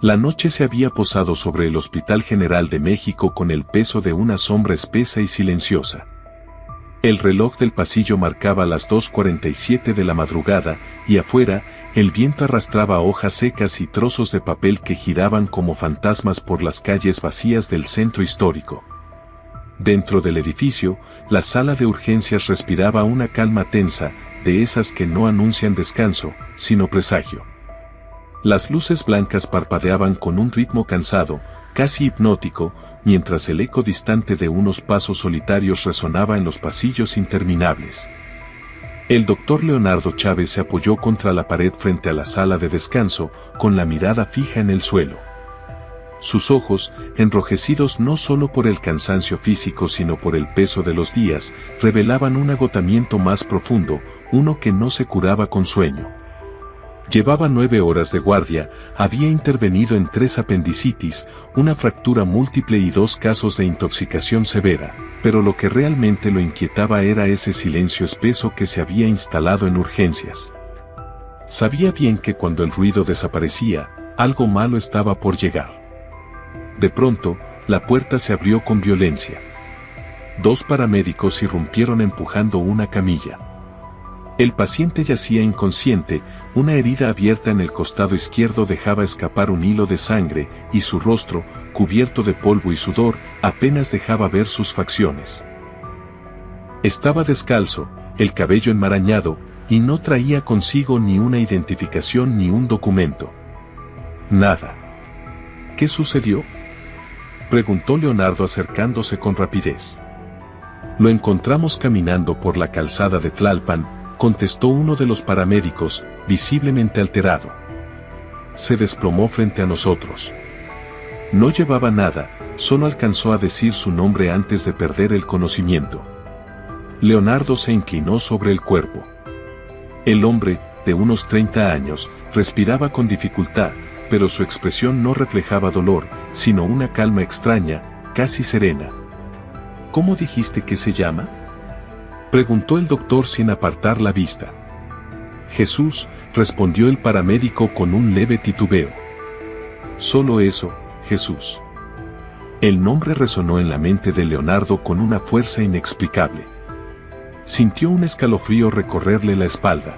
La noche se había posado sobre el Hospital General de México con el peso de una sombra espesa y silenciosa. El reloj del pasillo marcaba las 2:47 de la madrugada, y afuera, el viento arrastraba hojas secas y trozos de papel que giraban como fantasmas por las calles vacías del centro histórico. Dentro del edificio, la sala de urgencias respiraba una calma tensa, de esas que no anuncian descanso, sino presagio. Las luces blancas parpadeaban con un ritmo cansado, casi hipnótico, mientras el eco distante de unos pasos solitarios resonaba en los pasillos interminables. El doctor Leonardo Chávez se apoyó contra la pared frente a la sala de descanso, con la mirada fija en el suelo. Sus ojos, enrojecidos no solo por el cansancio físico sino por el peso de los días, revelaban un agotamiento más profundo, uno que no se curaba con sueño. Llevaba 9 horas de guardia, había intervenido en 3 apendicitis, una fractura múltiple y 2 casos de intoxicación severa, pero lo que realmente lo inquietaba era ese silencio espeso que se había instalado en urgencias. Sabía bien que cuando el ruido desaparecía, algo malo estaba por llegar. De pronto, la puerta se abrió con violencia. 2 paramédicos irrumpieron empujando una camilla. El paciente yacía inconsciente, una herida abierta en el costado izquierdo dejaba escapar un hilo de sangre, y su rostro, cubierto de polvo y sudor, apenas dejaba ver sus facciones. Estaba descalzo, el cabello enmarañado, y no traía consigo ni una identificación ni un documento. Nada. ¿Qué sucedió?, preguntó Leonardo acercándose con rapidez. Lo encontramos caminando por la calzada de Tlalpan, contestó uno de los paramédicos, visiblemente alterado. Se desplomó frente a nosotros. No llevaba nada, solo alcanzó a decir su nombre antes de perder el conocimiento. Leonardo se inclinó sobre el cuerpo. El hombre, de unos 30 años, respiraba con dificultad, pero su expresión no reflejaba dolor, sino una calma extraña, casi serena. ¿Cómo dijiste que se llama?, preguntó el doctor sin apartar la vista. Jesús, respondió el paramédico con un leve titubeo. Solo eso, Jesús. El nombre resonó en la mente de Leonardo con una fuerza inexplicable. Sintió un escalofrío recorrerle la espalda.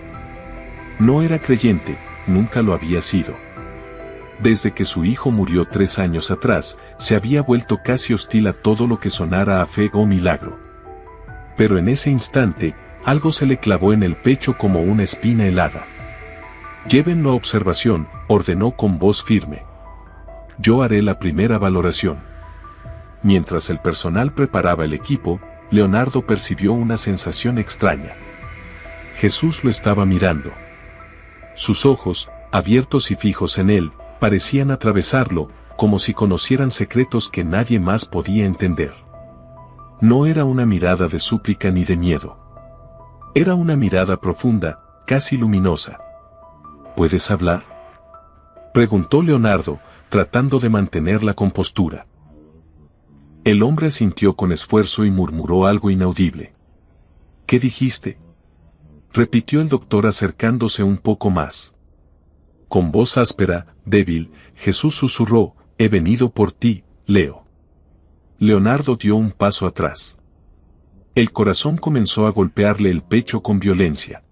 No era creyente, nunca lo había sido. Desde que su hijo murió 3 años atrás, se había vuelto casi hostil a todo lo que sonara a fe o milagro. Pero en ese instante, algo se le clavó en el pecho como una espina helada. Llévenlo a observación, ordenó con voz firme. Yo haré la primera valoración. Mientras el personal preparaba el equipo, Leonardo percibió una sensación extraña. Jesús lo estaba mirando. Sus ojos, abiertos y fijos en él, parecían atravesarlo, como si conocieran secretos que nadie más podía entender. No era una mirada de súplica ni de miedo. Era una mirada profunda, casi luminosa. ¿Puedes hablar?, preguntó Leonardo, tratando de mantener la compostura. El hombre asintió con esfuerzo y murmuró algo inaudible. ¿Qué dijiste?, repitió el doctor acercándose un poco más. Con voz áspera, débil, Jesús susurró: he venido por ti, Leo. Leonardo dio un paso atrás. El corazón comenzó a golpearle el pecho con violencia.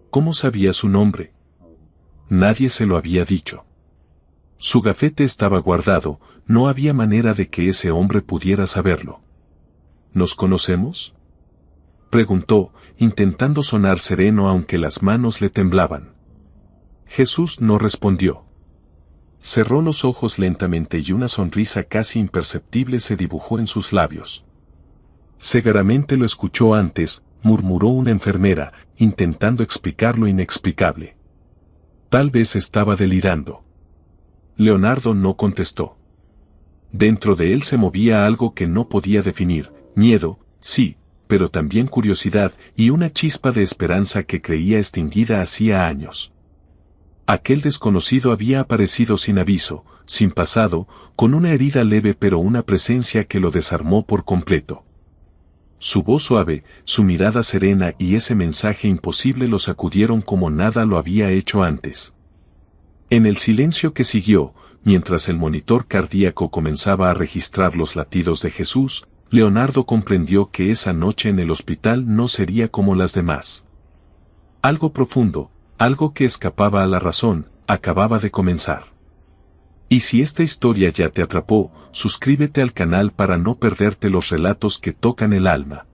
¿Cómo sabía su nombre? Nadie se lo había dicho. Su gafete estaba guardado, no había manera de que ese hombre pudiera saberlo. ¿Nos conocemos?, preguntó, intentando sonar sereno aunque las manos le temblaban. Jesús no respondió. Cerró los ojos lentamente y una sonrisa casi imperceptible se dibujó en sus labios. Segaramente lo escuchó antes, murmuró una enfermera, intentando explicar lo inexplicable. Tal vez estaba delirando. Leonardo no contestó. Dentro de él se movía algo que no podía definir, miedo, sí, pero también curiosidad y una chispa de esperanza que creía extinguida hacía años. Aquel desconocido había aparecido sin aviso, sin pasado, con una herida leve pero una presencia que lo desarmó por completo. Su voz suave, su mirada serena y ese mensaje imposible lo sacudieron como nada lo había hecho antes. En el silencio que siguió, mientras el monitor cardíaco comenzaba a registrar los latidos de Jesús, Leonardo comprendió que esa noche en el hospital no sería como las demás. Algo profundo, algo que escapaba a la razón, acababa de comenzar. Y si esta historia ya te atrapó, suscríbete al canal para no perderte los relatos que tocan el alma.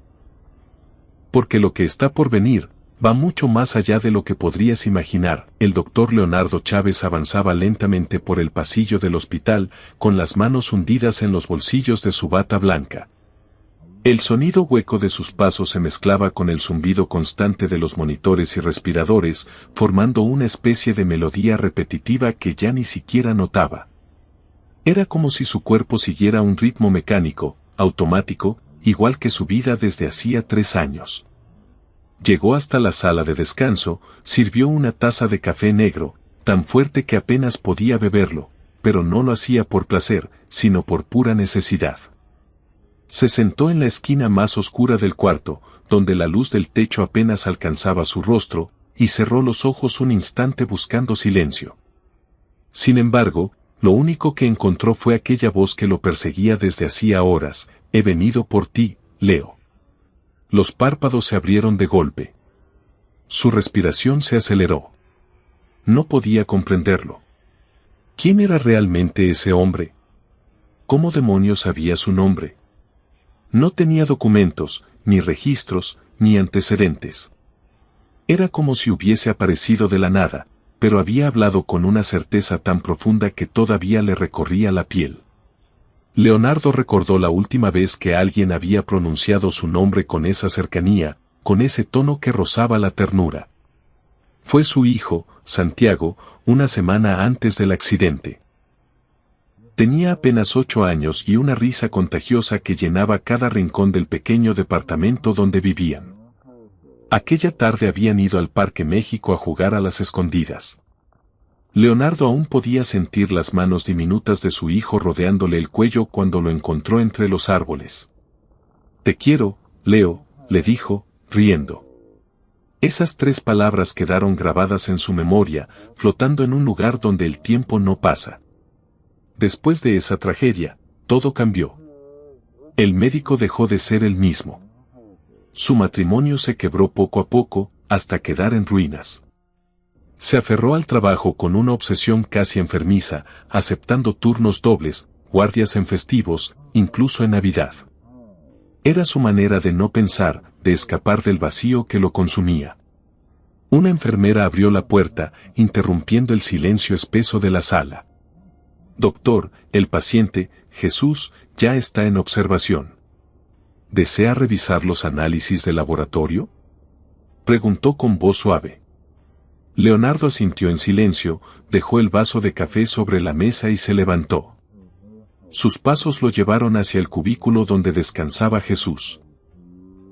Porque lo que está por venir, va mucho más allá de lo que podrías imaginar. El doctor Leonardo Chávez avanzaba lentamente por el pasillo del hospital, con las manos hundidas en los bolsillos de su bata blanca. El sonido hueco de sus pasos se mezclaba con el zumbido constante de los monitores y respiradores, formando una especie de melodía repetitiva que ya ni siquiera notaba. Era como si su cuerpo siguiera un ritmo mecánico, automático, igual que su vida desde hacía 3 años. Llegó hasta la sala de descanso, sirvió una taza de café negro, tan fuerte que apenas podía beberlo, pero no lo hacía por placer, sino por pura necesidad. Se sentó en la esquina más oscura del cuarto, donde la luz del techo apenas alcanzaba su rostro, y cerró los ojos un instante buscando silencio. Sin embargo, lo único que encontró fue aquella voz que lo perseguía desde hacía horas: «He venido por ti, Leo». Los párpados se abrieron de golpe. Su respiración se aceleró. No podía comprenderlo. ¿Quién era realmente ese hombre? ¿Cómo demonios sabía su nombre? No tenía documentos, ni registros, ni antecedentes. Era como si hubiese aparecido de la nada, pero había hablado con una certeza tan profunda que todavía le recorría la piel. Leonardo recordó la última vez que alguien había pronunciado su nombre con esa cercanía, con ese tono que rozaba la ternura. Fue su hijo, Santiago, una semana antes del accidente. Tenía apenas 8 años y una risa contagiosa que llenaba cada rincón del pequeño departamento donde vivían. Aquella tarde habían ido al Parque México a jugar a las escondidas. Leonardo aún podía sentir las manos diminutas de su hijo rodeándole el cuello cuando lo encontró entre los árboles. «Te quiero, Leo», le dijo, riendo. Esas 3 palabras quedaron grabadas en su memoria, flotando en un lugar donde el tiempo no pasa. Después de esa tragedia, todo cambió. El médico dejó de ser el mismo. Su matrimonio se quebró poco a poco, hasta quedar en ruinas. Se aferró al trabajo con una obsesión casi enfermiza, aceptando turnos dobles, guardias en festivos, incluso en Navidad. Era su manera de no pensar, de escapar del vacío que lo consumía. Una enfermera abrió la puerta, interrumpiendo el silencio espeso de la sala. «Doctor, el paciente, Jesús, ya está en observación». «¿Desea revisar los análisis de laboratorio?», preguntó con voz suave. Leonardo asintió en silencio, dejó el vaso de café sobre la mesa y se levantó. Sus pasos lo llevaron hacia el cubículo donde descansaba Jesús.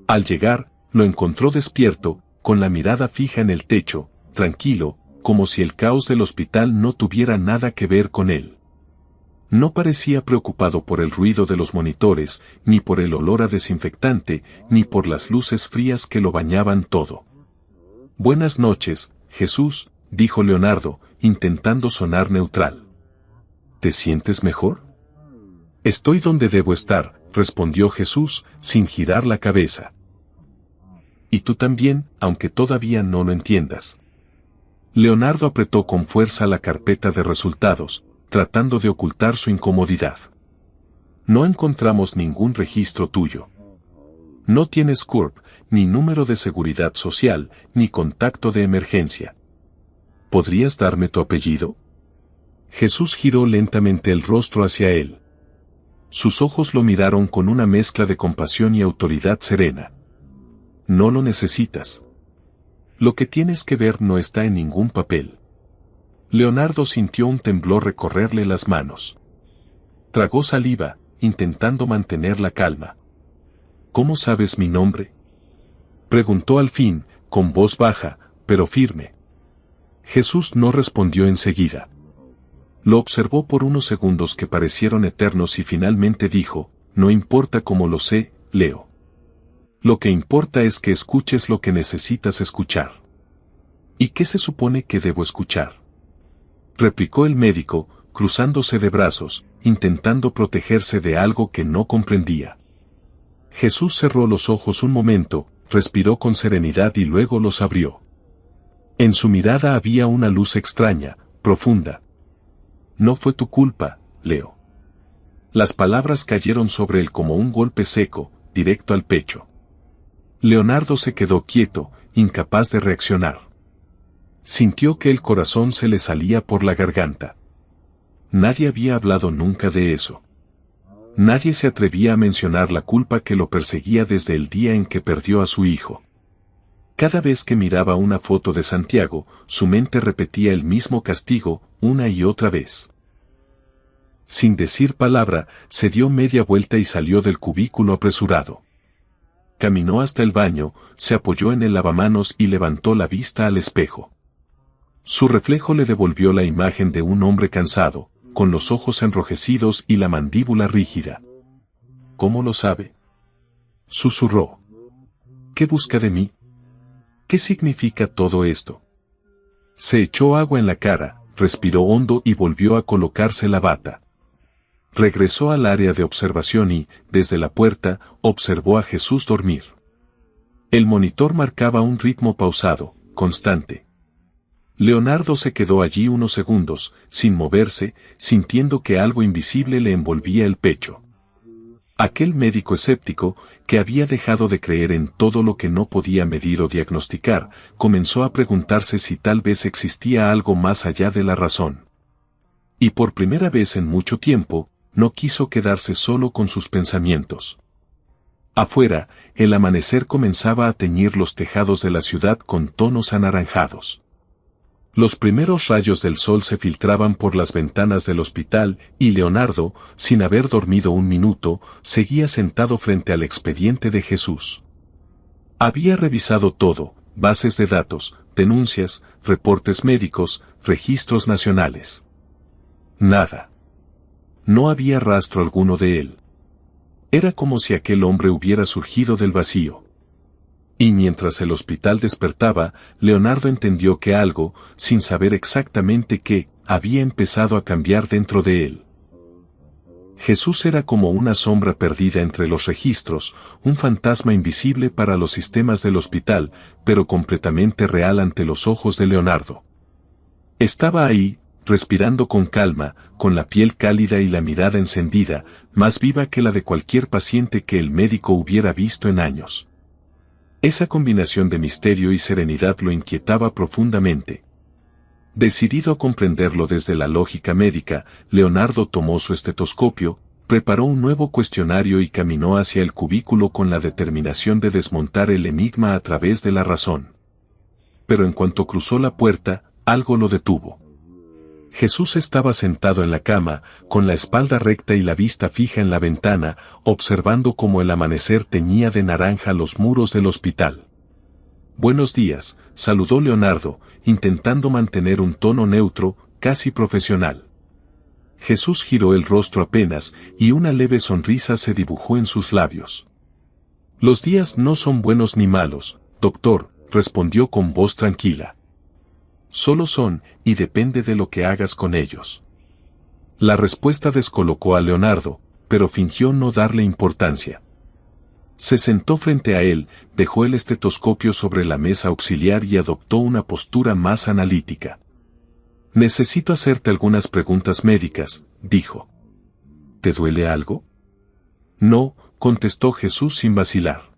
Al llegar, lo encontró despierto, con la mirada fija en el techo, tranquilo, como si el caos del hospital no tuviera nada que ver con él. No parecía preocupado por el ruido de los monitores, ni por el olor a desinfectante, ni por las luces frías que lo bañaban todo. «Buenas noches, Jesús», dijo Leonardo, intentando sonar neutral. «¿Te sientes mejor?». «Estoy donde debo estar», respondió Jesús, sin girar la cabeza. «Y tú también, aunque todavía no lo entiendas». Leonardo apretó con fuerza la carpeta de resultados, tratando de ocultar su incomodidad. «No encontramos ningún registro tuyo. No tienes CURP, ni número de seguridad social, ni contacto de emergencia. ¿Podrías darme tu apellido?». Jesús giró lentamente el rostro hacia él. Sus ojos lo miraron con una mezcla de compasión y autoridad serena. «No lo necesitas. Lo que tienes que ver no está en ningún papel». Leonardo sintió un temblor recorrerle las manos. Tragó saliva, intentando mantener la calma. «¿Cómo sabes mi nombre?», preguntó al fin, con voz baja, pero firme. Jesús no respondió enseguida. Lo observó por unos segundos que parecieron eternos y finalmente dijo: «No importa cómo lo sé, Leo. Lo que importa es que escuches lo que necesitas escuchar». «¿Y qué se supone que debo escuchar?». replicó el médico, cruzándose de brazos, intentando protegerse de algo que no comprendía. Jesús cerró los ojos un momento, respiró con serenidad y luego los abrió. En su mirada había una luz extraña, profunda. No fue tu culpa, Leo. Las palabras cayeron sobre él como un golpe seco, directo al pecho. Leonardo se quedó quieto, incapaz de reaccionar. Sintió que el corazón se le salía por la garganta. Nadie había hablado nunca de eso. Nadie se atrevía a mencionar la culpa que lo perseguía desde el día en que perdió a su hijo. Cada vez que miraba una foto de Santiago, su mente repetía el mismo castigo, una y otra vez. Sin decir palabra, se dio media vuelta y salió del cubículo apresurado. Caminó hasta el baño, se apoyó en el lavamanos y levantó la vista al espejo. Su reflejo le devolvió la imagen de un hombre cansado, con los ojos enrojecidos y la mandíbula rígida. ¿Cómo lo sabe?, susurró. ¿Qué busca de mí? ¿Qué significa todo esto? Se echó agua en la cara, respiró hondo y volvió a colocarse la bata. Regresó al área de observación y, desde la puerta, observó a Jesús dormir. El monitor marcaba un ritmo pausado, constante. Leonardo se quedó allí unos segundos, sin moverse, sintiendo que algo invisible le envolvía el pecho. Aquel médico escéptico, que había dejado de creer en todo lo que no podía medir o diagnosticar, comenzó a preguntarse si tal vez existía algo más allá de la razón. Y por primera vez en mucho tiempo, no quiso quedarse solo con sus pensamientos. Afuera, el amanecer comenzaba a teñir los tejados de la ciudad con tonos anaranjados. Los primeros rayos del sol se filtraban por las ventanas del hospital y Leonardo, sin haber dormido un minuto, seguía sentado frente al expediente de Jesús. Había revisado todo, bases de datos, denuncias, reportes médicos, registros nacionales. Nada. No había rastro alguno de él. Era como si aquel hombre hubiera surgido del vacío. Y mientras el hospital despertaba, Leonardo entendió que algo, sin saber exactamente qué, había empezado a cambiar dentro de él. Jesús era como una sombra perdida entre los registros, un fantasma invisible para los sistemas del hospital, pero completamente real ante los ojos de Leonardo. Estaba ahí, respirando con calma, con la piel cálida y la mirada encendida, más viva que la de cualquier paciente que el médico hubiera visto en años. Esa combinación de misterio y serenidad lo inquietaba profundamente. Decidido a comprenderlo desde la lógica médica, Leonardo tomó su estetoscopio, preparó un nuevo cuestionario y caminó hacia el cubículo con la determinación de desmontar el enigma a través de la razón. Pero en cuanto cruzó la puerta, algo lo detuvo. Jesús estaba sentado en la cama, con la espalda recta y la vista fija en la ventana, observando cómo el amanecer teñía de naranja los muros del hospital. «Buenos días», saludó Leonardo, intentando mantener un tono neutro, casi profesional. Jesús giró el rostro apenas, y una leve sonrisa se dibujó en sus labios. «Los días no son buenos ni malos, doctor», respondió con voz tranquila. «Solo son, y depende de lo que hagas con ellos». La respuesta descolocó a Leonardo, pero fingió no darle importancia. Se sentó frente a él, dejó el estetoscopio sobre la mesa auxiliar y adoptó una postura más analítica. «Necesito hacerte algunas preguntas médicas», dijo. «¿Te duele algo?» «No», contestó Jesús sin vacilar.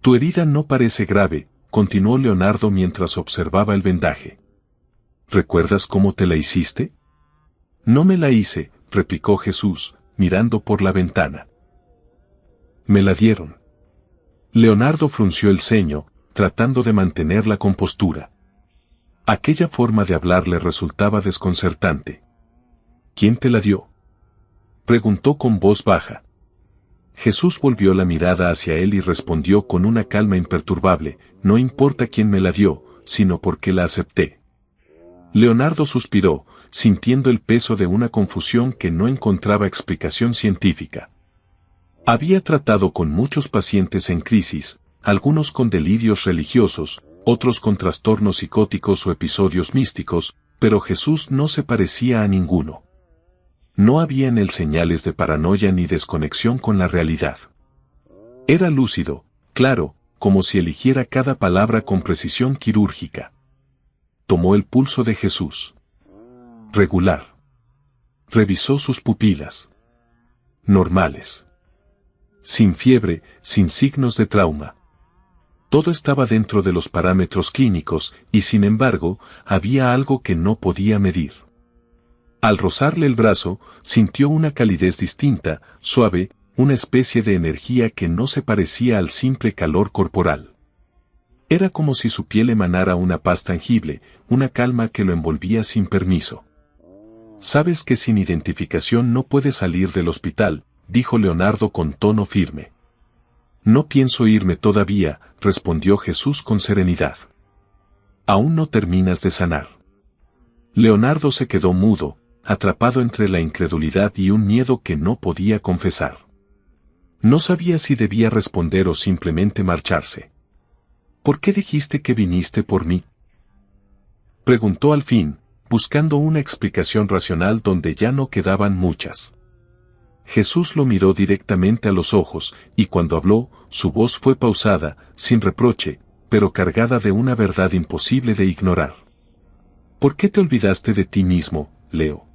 «Tu herida no parece grave», continuó Leonardo mientras observaba el vendaje. «¿Recuerdas cómo te la hiciste?» «No me la hice», replicó Jesús, mirando por la ventana. «Me la dieron». Leonardo frunció el ceño, tratando de mantener la compostura. Aquella forma de hablar le resultaba desconcertante. «¿Quién te la dio?», preguntó con voz baja. Jesús volvió la mirada hacia él y respondió con una calma imperturbable: «No importa quién me la dio, sino por qué la acepté». Leonardo suspiró, sintiendo el peso de una confusión que no encontraba explicación científica. Había tratado con muchos pacientes en crisis, algunos con delirios religiosos, otros con trastornos psicóticos o episodios místicos, Pero Jesús no se parecía a ninguno. No había en él señales de paranoia ni desconexión con la realidad. Era lúcido, claro, como si eligiera cada palabra con precisión quirúrgica. Tomó el pulso de Jesús. Regular. Revisó sus pupilas. Normales. Sin fiebre, sin signos de trauma. Todo estaba dentro de los parámetros clínicos y sin embargo, había algo que no podía medir. Al rozarle el brazo, sintió una calidez distinta, suave, una especie de energía que no se parecía al simple calor corporal. Era como si su piel emanara una paz tangible, una calma que lo envolvía sin permiso. «Sabes que sin identificación no puedes salir del hospital», dijo Leonardo con tono firme. «No pienso irme todavía», respondió Jesús con serenidad. «Aún no terminas de sanar». Leonardo se quedó mudo, atrapado entre la incredulidad y un miedo que no podía confesar. No sabía si debía responder o simplemente marcharse. «¿Por qué dijiste que viniste por mí?», preguntó al fin, buscando una explicación racional donde ya no quedaban muchas. Jesús lo miró directamente a los ojos, y cuando habló, su voz fue pausada, sin reproche, pero cargada de una verdad imposible de ignorar. «¿Por qué te olvidaste de ti mismo, Leo?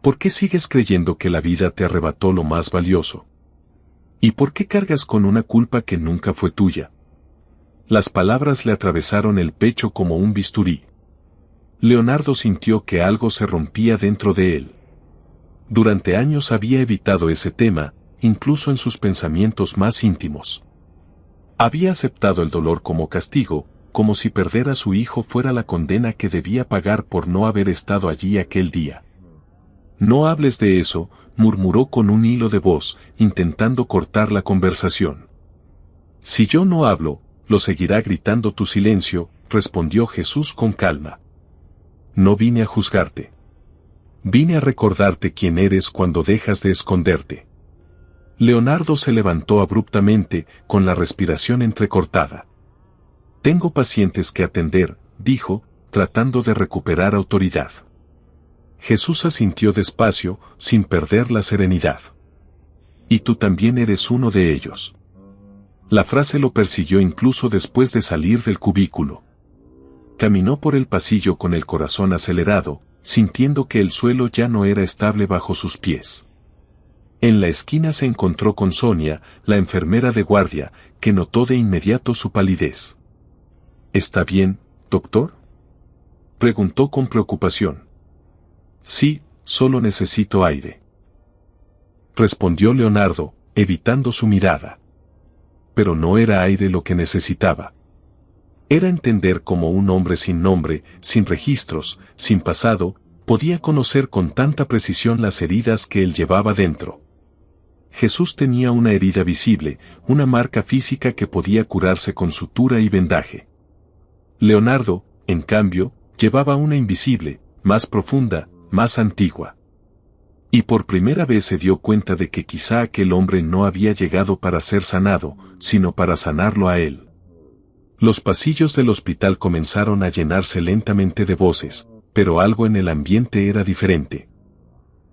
¿Por qué sigues creyendo que la vida te arrebató lo más valioso? ¿Y por qué cargas con una culpa que nunca fue tuya?». Las palabras le atravesaron el pecho como un bisturí. Leonardo sintió que algo se rompía dentro de él. Durante años había evitado ese tema, incluso en sus pensamientos más íntimos. Había aceptado el dolor como castigo, como si perder a su hijo fuera la condena que debía pagar por no haber estado allí aquel día. «No hables de eso», murmuró con un hilo de voz, intentando cortar la conversación. «Si yo no hablo, lo seguirá gritando tu silencio», respondió Jesús con calma. «No vine a juzgarte. Vine a recordarte quién eres cuando dejas de esconderte». Leonardo se levantó abruptamente, con la respiración entrecortada. «Tengo pacientes que atender», dijo, tratando de recuperar autoridad. Jesús asintió despacio, sin perder la serenidad. «Y tú también eres uno de ellos». La frase lo persiguió incluso después de salir del cubículo. Caminó por el pasillo con el corazón acelerado, sintiendo que el suelo ya no era estable bajo sus pies. En la esquina se encontró con Sonia, la enfermera de guardia, que notó de inmediato su palidez. «¿Está bien, doctor?», preguntó con preocupación. «Sí, solo necesito aire», respondió Leonardo, evitando su mirada. Pero no era aire lo que necesitaba. Era entender cómo un hombre sin nombre, sin registros, sin pasado, podía conocer con tanta precisión las heridas que él llevaba dentro. Jesús tenía una herida visible, una marca física que podía curarse con sutura y vendaje. Leonardo, en cambio, llevaba una invisible, más profunda, más antigua. Y por primera vez se dio cuenta de que quizá aquel hombre no había llegado para ser sanado, sino para sanarlo a él. Los pasillos del hospital comenzaron a llenarse lentamente de voces, pero algo en el ambiente era diferente.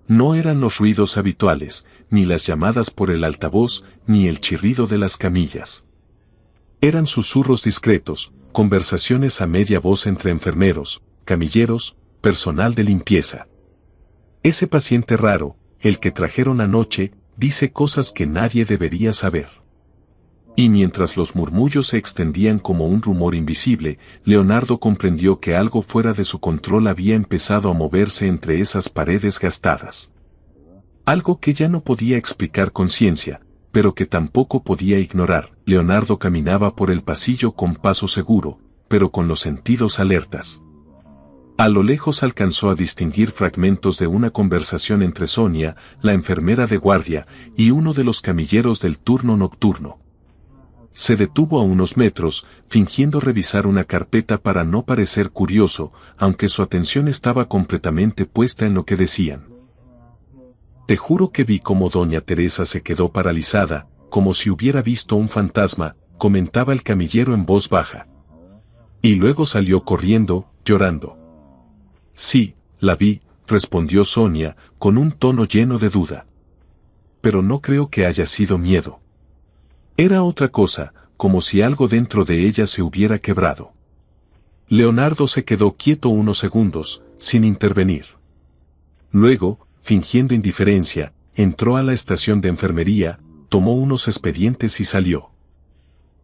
No eran los ruidos habituales, ni las llamadas por el altavoz, ni el chirrido de las camillas. Eran susurros discretos, conversaciones a media voz entre enfermeros, camilleros, personal de limpieza. «Ese paciente raro, el que trajeron anoche, dice cosas que nadie debería saber». Y mientras los murmullos se extendían como un rumor invisible, Leonardo comprendió que algo fuera de su control había empezado a moverse entre esas paredes gastadas. Algo que ya no podía explicar con ciencia, pero que tampoco podía ignorar. Leonardo caminaba por el pasillo con paso seguro, pero con los sentidos alertas. A lo lejos alcanzó a distinguir fragmentos de una conversación entre Sonia, la enfermera de guardia, y uno de los camilleros del turno nocturno. Se detuvo a unos metros, fingiendo revisar una carpeta para no parecer curioso, aunque su atención estaba completamente puesta en lo que decían. «Te juro que vi cómo doña Teresa se quedó paralizada, como si hubiera visto un fantasma», comentaba el camillero en voz baja. «Y luego salió corriendo, llorando. Sí, la vi, respondió Sonia, con un tono lleno de duda. Pero no creo que haya sido miedo. Era otra cosa, como si algo dentro de ella se hubiera quebrado. Leonardo se quedó quieto unos segundos, sin intervenir. Luego, fingiendo indiferencia, entró a la estación de enfermería, tomó unos expedientes y salió.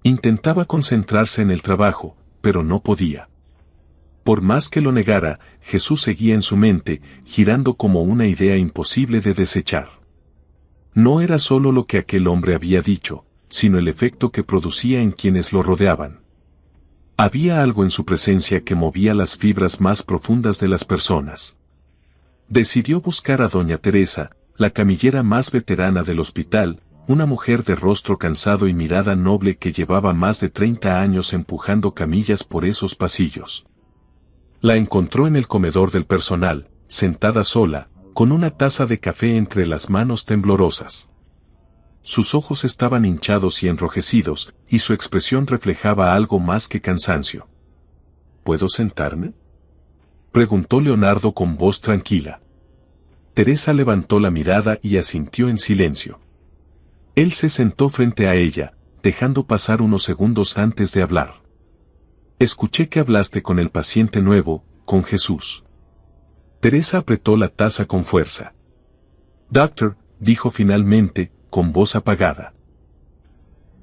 Intentaba concentrarse en el trabajo, pero no podía. Por más que lo negara, Jesús seguía en su mente, girando como una idea imposible de desechar. No era solo lo que aquel hombre había dicho, sino el efecto que producía en quienes lo rodeaban. Había algo en su presencia que movía las fibras más profundas de las personas. Decidió buscar a doña Teresa, la camillera más veterana del hospital, una mujer de rostro cansado y mirada noble que llevaba más de 30 años empujando camillas por esos pasillos. La encontró en el comedor del personal, sentada sola, con una taza de café entre las manos temblorosas. Sus ojos estaban hinchados y enrojecidos, y su expresión reflejaba algo más que cansancio. ¿Puedo sentarme?, preguntó Leonardo con voz tranquila. Teresa levantó la mirada y asintió en silencio. Él se sentó frente a ella, dejando pasar unos segundos antes de hablar. Escuché que hablaste con el paciente nuevo, con Jesús. Teresa apretó la taza con fuerza. Doctor, dijo finalmente, con voz apagada.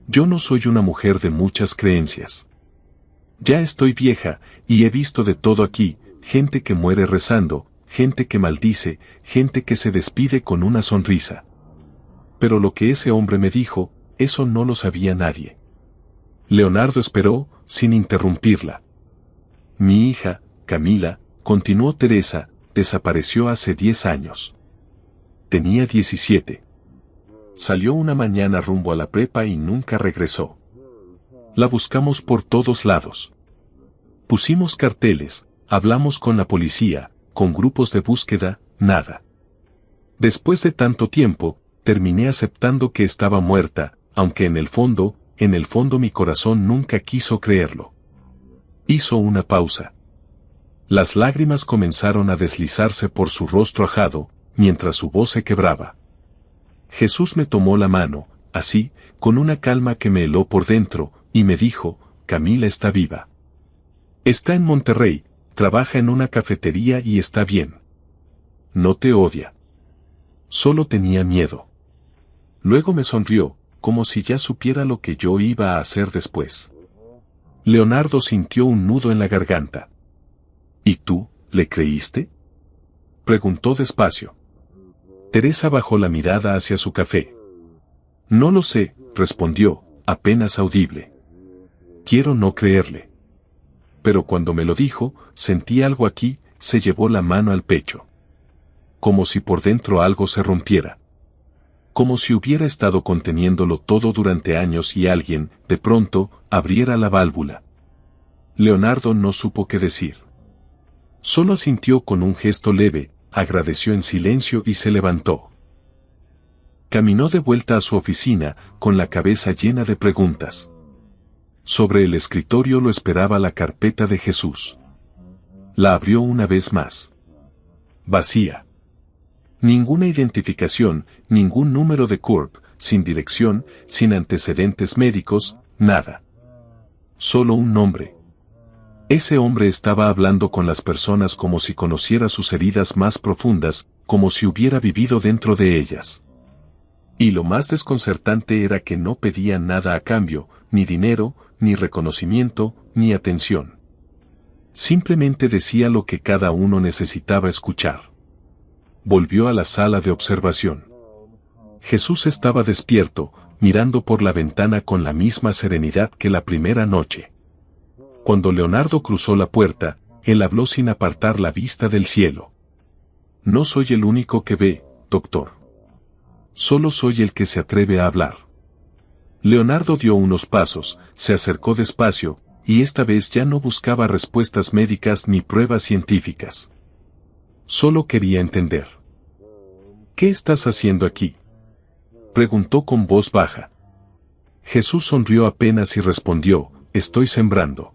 Yo no soy una mujer de muchas creencias. Ya estoy vieja, y he visto de todo aquí, gente que muere rezando, gente que maldice, gente que se despide con una sonrisa. Pero lo que ese hombre me dijo, eso no lo sabía nadie. Leonardo esperó, sin interrumpirla. Mi hija, Camila, continuó Teresa, desapareció hace 10 años. Tenía 17. Salió una mañana rumbo a la prepa y nunca regresó. La buscamos por todos lados. Pusimos carteles, hablamos con la policía, con grupos de búsqueda, nada. Después de tanto tiempo, terminé aceptando que estaba muerta, aunque en el fondo mi corazón nunca quiso creerlo. Hizo una pausa. Las lágrimas comenzaron a deslizarse por su rostro ajado, mientras su voz se quebraba. Jesús me tomó la mano, así, con una calma que me heló por dentro, y me dijo, Camila está viva. Está en Monterrey, trabaja en una cafetería y está bien. No te odia. Solo tenía miedo. Luego me sonrió, como si ya supiera lo que yo iba a hacer después. Leonardo sintió un nudo en la garganta. ¿Y tú, le creíste?, preguntó despacio. Teresa bajó la mirada hacia su café. No lo sé, respondió, apenas audible. Quiero no creerle. Pero cuando me lo dijo, sentí algo aquí, se llevó la mano al pecho. Como si por dentro algo se rompiera. Como si hubiera estado conteniéndolo todo durante años y alguien, de pronto, abriera la válvula. Leonardo no supo qué decir. Solo asintió con un gesto leve, agradeció en silencio y se levantó. Caminó de vuelta a su oficina, con la cabeza llena de preguntas. Sobre el escritorio lo esperaba la carpeta de Jesús. La abrió una vez más. Vacía. Ninguna identificación, ningún número de CURP, sin dirección, sin antecedentes médicos, nada. Solo un nombre. Ese hombre estaba hablando con las personas como si conociera sus heridas más profundas, como si hubiera vivido dentro de ellas. Y lo más desconcertante era que no pedía nada a cambio, ni dinero, ni reconocimiento, ni atención. Simplemente decía lo que cada uno necesitaba escuchar. Volvió a la sala de observación. Jesús estaba despierto, mirando por la ventana con la misma serenidad que la primera noche. Cuando Leonardo cruzó la puerta, él habló sin apartar la vista del cielo. No soy el único que ve, doctor. Solo soy el que se atreve a hablar. Leonardo dio unos pasos, se acercó despacio, y esta vez ya no buscaba respuestas médicas ni pruebas científicas. Solo quería entender. ¿Qué estás haciendo aquí?, preguntó con voz baja. Jesús sonrió apenas y respondió, estoy sembrando.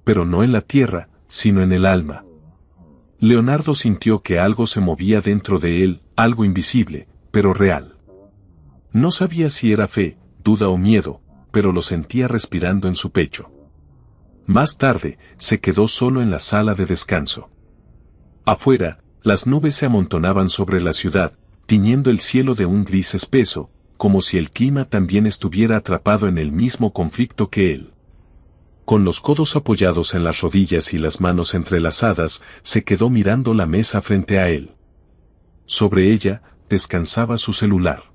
Pero no en la tierra, sino en el alma. Leonardo sintió que algo se movía dentro de él, algo invisible, pero real. No sabía si era fe, duda o miedo, pero lo sentía respirando en su pecho. Más tarde, se quedó solo en la sala de descanso. Afuera, las nubes se amontonaban sobre la ciudad, tiñendo el cielo de un gris espeso, como si el clima también estuviera atrapado en el mismo conflicto que él. Con los codos apoyados en las rodillas y las manos entrelazadas, se quedó mirando la mesa frente a él. Sobre ella, descansaba su celular.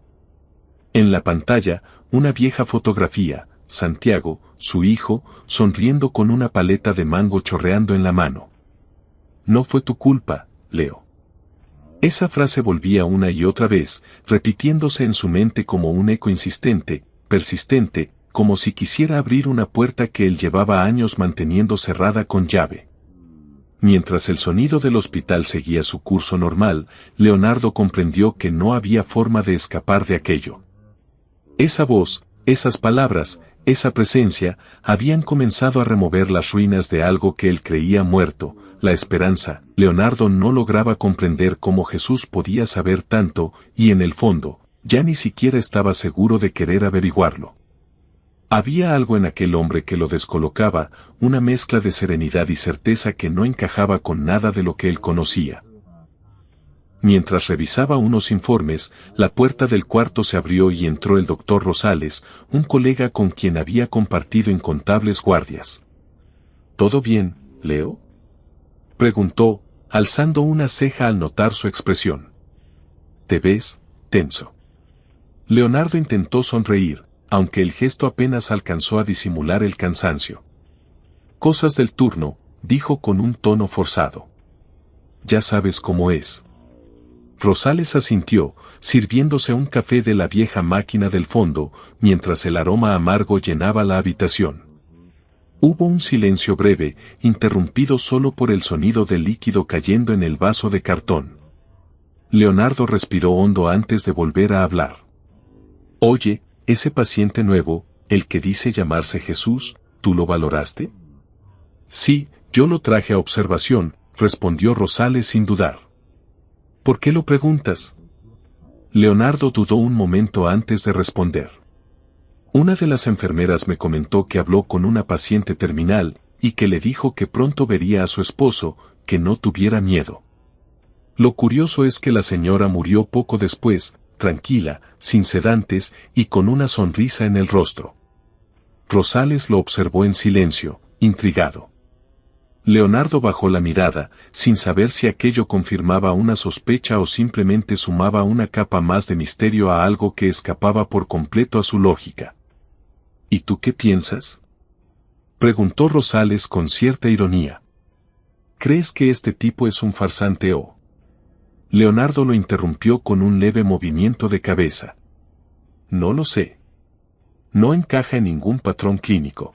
En la pantalla, una vieja fotografía, Santiago, su hijo, sonriendo con una paleta de mango chorreando en la mano. No fue tu culpa, Leo. Esa frase volvía una y otra vez, repitiéndose en su mente como un eco insistente, persistente, como si quisiera abrir una puerta que él llevaba años manteniendo cerrada con llave. Mientras el sonido del hospital seguía su curso normal, Leonardo comprendió que no había forma de escapar de aquello. Esa voz, esas palabras, esa presencia, habían comenzado a remover las ruinas de algo que él creía muerto, la esperanza. Leonardo no lograba comprender cómo Jesús podía saber tanto, y en el fondo, ya ni siquiera estaba seguro de querer averiguarlo. Había algo en aquel hombre que lo descolocaba, una mezcla de serenidad y certeza que no encajaba con nada de lo que él conocía. Mientras revisaba unos informes, la puerta del cuarto se abrió y entró el doctor Rosales, un colega con quien había compartido incontables guardias. ¿Todo bien, Leo?, preguntó, alzando una ceja al notar su expresión. ¿Te ves tenso? Leonardo intentó sonreír, aunque el gesto apenas alcanzó a disimular el cansancio. Cosas del turno, dijo con un tono forzado. Ya sabes cómo es. Rosales asintió, sirviéndose un café de la vieja máquina del fondo, mientras el aroma amargo llenaba la habitación. Hubo un silencio breve, interrumpido solo por el sonido del líquido cayendo en el vaso de cartón. Leonardo respiró hondo antes de volver a hablar. Oye, ese paciente nuevo, el que dice llamarse Jesús, ¿tú lo valoraste? Sí, yo lo traje a observación, respondió Rosales sin dudar. ¿Por qué lo preguntas? Leonardo dudó un momento antes de responder. Una de las enfermeras me comentó que habló con una paciente terminal, y que le dijo que pronto vería a su esposo, que no tuviera miedo. Lo curioso es que la señora murió poco después, tranquila, sin sedantes y con una sonrisa en el rostro. Rosales lo observó en silencio, intrigado. Leonardo bajó la mirada, sin saber si aquello confirmaba una sospecha o simplemente sumaba una capa más de misterio a algo que escapaba por completo a su lógica. ¿Y tú qué piensas?, preguntó Rosales con cierta ironía. ¿Crees que este tipo es un farsante o...? Leonardo lo interrumpió con un leve movimiento de cabeza. No lo sé. No encaja en ningún patrón clínico.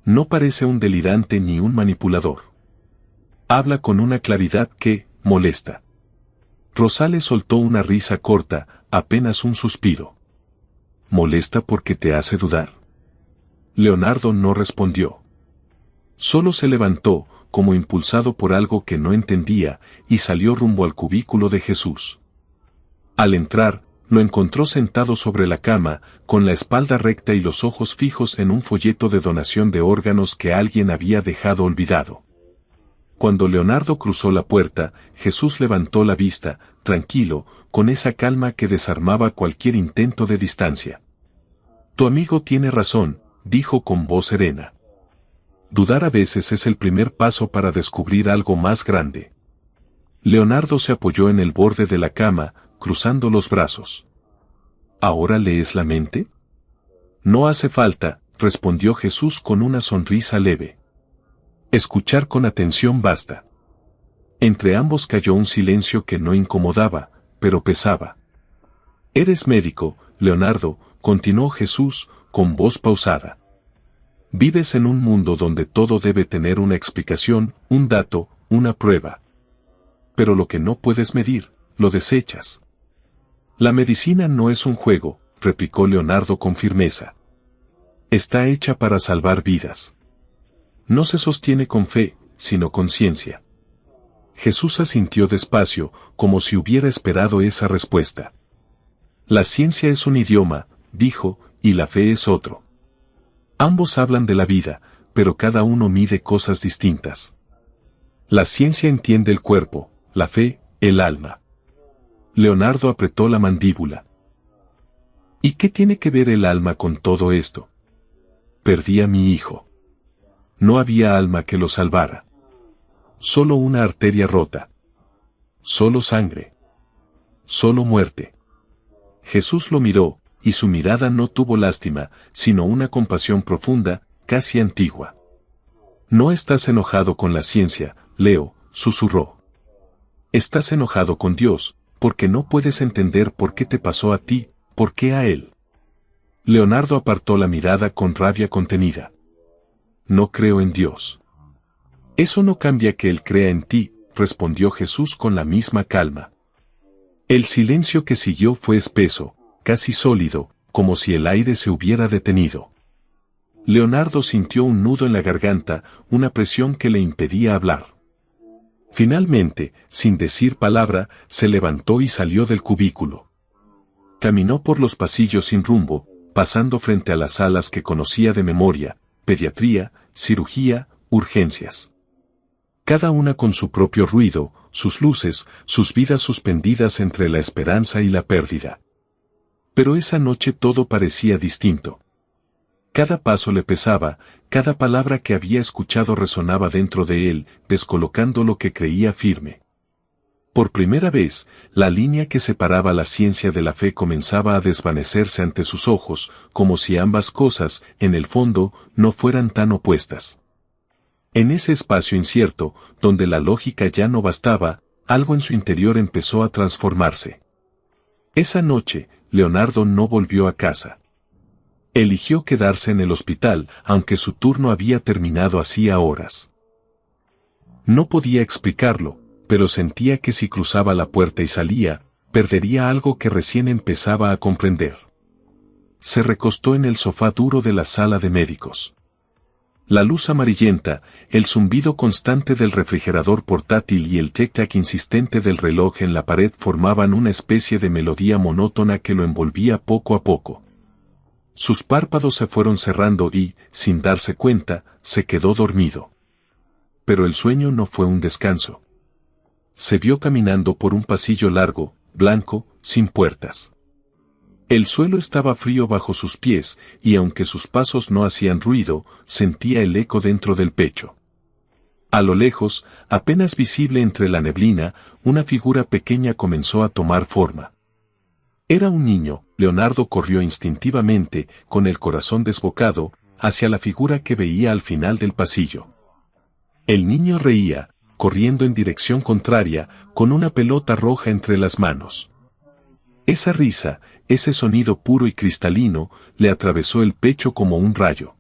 No parece un delirante ni un manipulador. Habla con una claridad que molesta. Rosales soltó una risa corta, apenas un suspiro. ¿Molesta porque te hace dudar? Leonardo no respondió. Solo se levantó, como impulsado por algo que no entendía, y salió rumbo al cubículo de Jesús. Al entrar, lo encontró sentado sobre la cama, con la espalda recta y los ojos fijos en un folleto de donación de órganos que alguien había dejado olvidado. Cuando Leonardo cruzó la puerta, Jesús levantó la vista, tranquilo, con esa calma que desarmaba cualquier intento de distancia. Tu amigo tiene razón, dijo con voz serena. Dudar a veces es el primer paso para descubrir algo más grande. Leonardo se apoyó en el borde de la cama, cruzando los brazos. ¿Ahora lees la mente? No hace falta, respondió Jesús con una sonrisa leve. Escuchar con atención basta. Entre ambos cayó un silencio que no incomodaba, pero pesaba. Eres médico, Leonardo, continuó Jesús, con voz pausada. Vives en un mundo donde todo debe tener una explicación, un dato, una prueba. Pero lo que no puedes medir, lo desechas. La medicina no es un juego, replicó Leonardo con firmeza. Está hecha para salvar vidas. No se sostiene con fe, sino con ciencia. Jesús asintió despacio, como si hubiera esperado esa respuesta. La ciencia es un idioma, dijo, y la fe es otro. Ambos hablan de la vida, pero cada uno mide cosas distintas. La ciencia entiende el cuerpo, la fe, el alma. Leonardo apretó la mandíbula. ¿Y qué tiene que ver el alma con todo esto? Perdí a mi hijo. No había alma que lo salvara. Solo una arteria rota. Solo sangre. Solo muerte. Jesús lo miró, y su mirada no tuvo lástima, sino una compasión profunda, casi antigua. No estás enojado con la ciencia, Leo, susurró. Estás enojado con Dios, porque no puedes entender por qué te pasó a ti, por qué a él. Leonardo apartó la mirada con rabia contenida. No creo en Dios. Eso no cambia que Él crea en ti, respondió Jesús con la misma calma. El silencio que siguió fue espeso, casi sólido, como si el aire se hubiera detenido. Leonardo sintió un nudo en la garganta, una presión que le impedía hablar. Finalmente, sin decir palabra, se levantó y salió del cubículo. Caminó por los pasillos sin rumbo, pasando frente a las salas que conocía de memoria, pediatría, cirugía, urgencias. Cada una con su propio ruido, sus luces, sus vidas suspendidas entre la esperanza y la pérdida. Pero esa noche todo parecía distinto. Cada paso le pesaba, cada palabra que había escuchado resonaba dentro de él, descolocando lo que creía firme. Por primera vez, la línea que separaba la ciencia de la fe comenzaba a desvanecerse ante sus ojos, como si ambas cosas, en el fondo, no fueran tan opuestas. En ese espacio incierto, donde la lógica ya no bastaba, algo en su interior empezó a transformarse. Esa noche, Leonardo no volvió a casa. Eligió quedarse en el hospital, aunque su turno había terminado hacía horas. No podía explicarlo, pero sentía que si cruzaba la puerta y salía, perdería algo que recién empezaba a comprender. Se recostó en el sofá duro de la sala de médicos. La luz amarillenta, el zumbido constante del refrigerador portátil y el tic-tac insistente del reloj en la pared formaban una especie de melodía monótona que lo envolvía poco a poco. Sus párpados se fueron cerrando y, sin darse cuenta, se quedó dormido. Pero el sueño no fue un descanso. Se vio caminando por un pasillo largo, blanco, sin puertas. El suelo estaba frío bajo sus pies, y aunque sus pasos no hacían ruido, sentía el eco dentro del pecho. A lo lejos, apenas visible entre la neblina, una figura pequeña comenzó a tomar forma. Era un niño. Leonardo corrió instintivamente, con el corazón desbocado, hacia la figura que veía al final del pasillo. El niño reía, corriendo en dirección contraria, con una pelota roja entre las manos. Esa risa, ese sonido puro y cristalino, le atravesó el pecho como un rayo.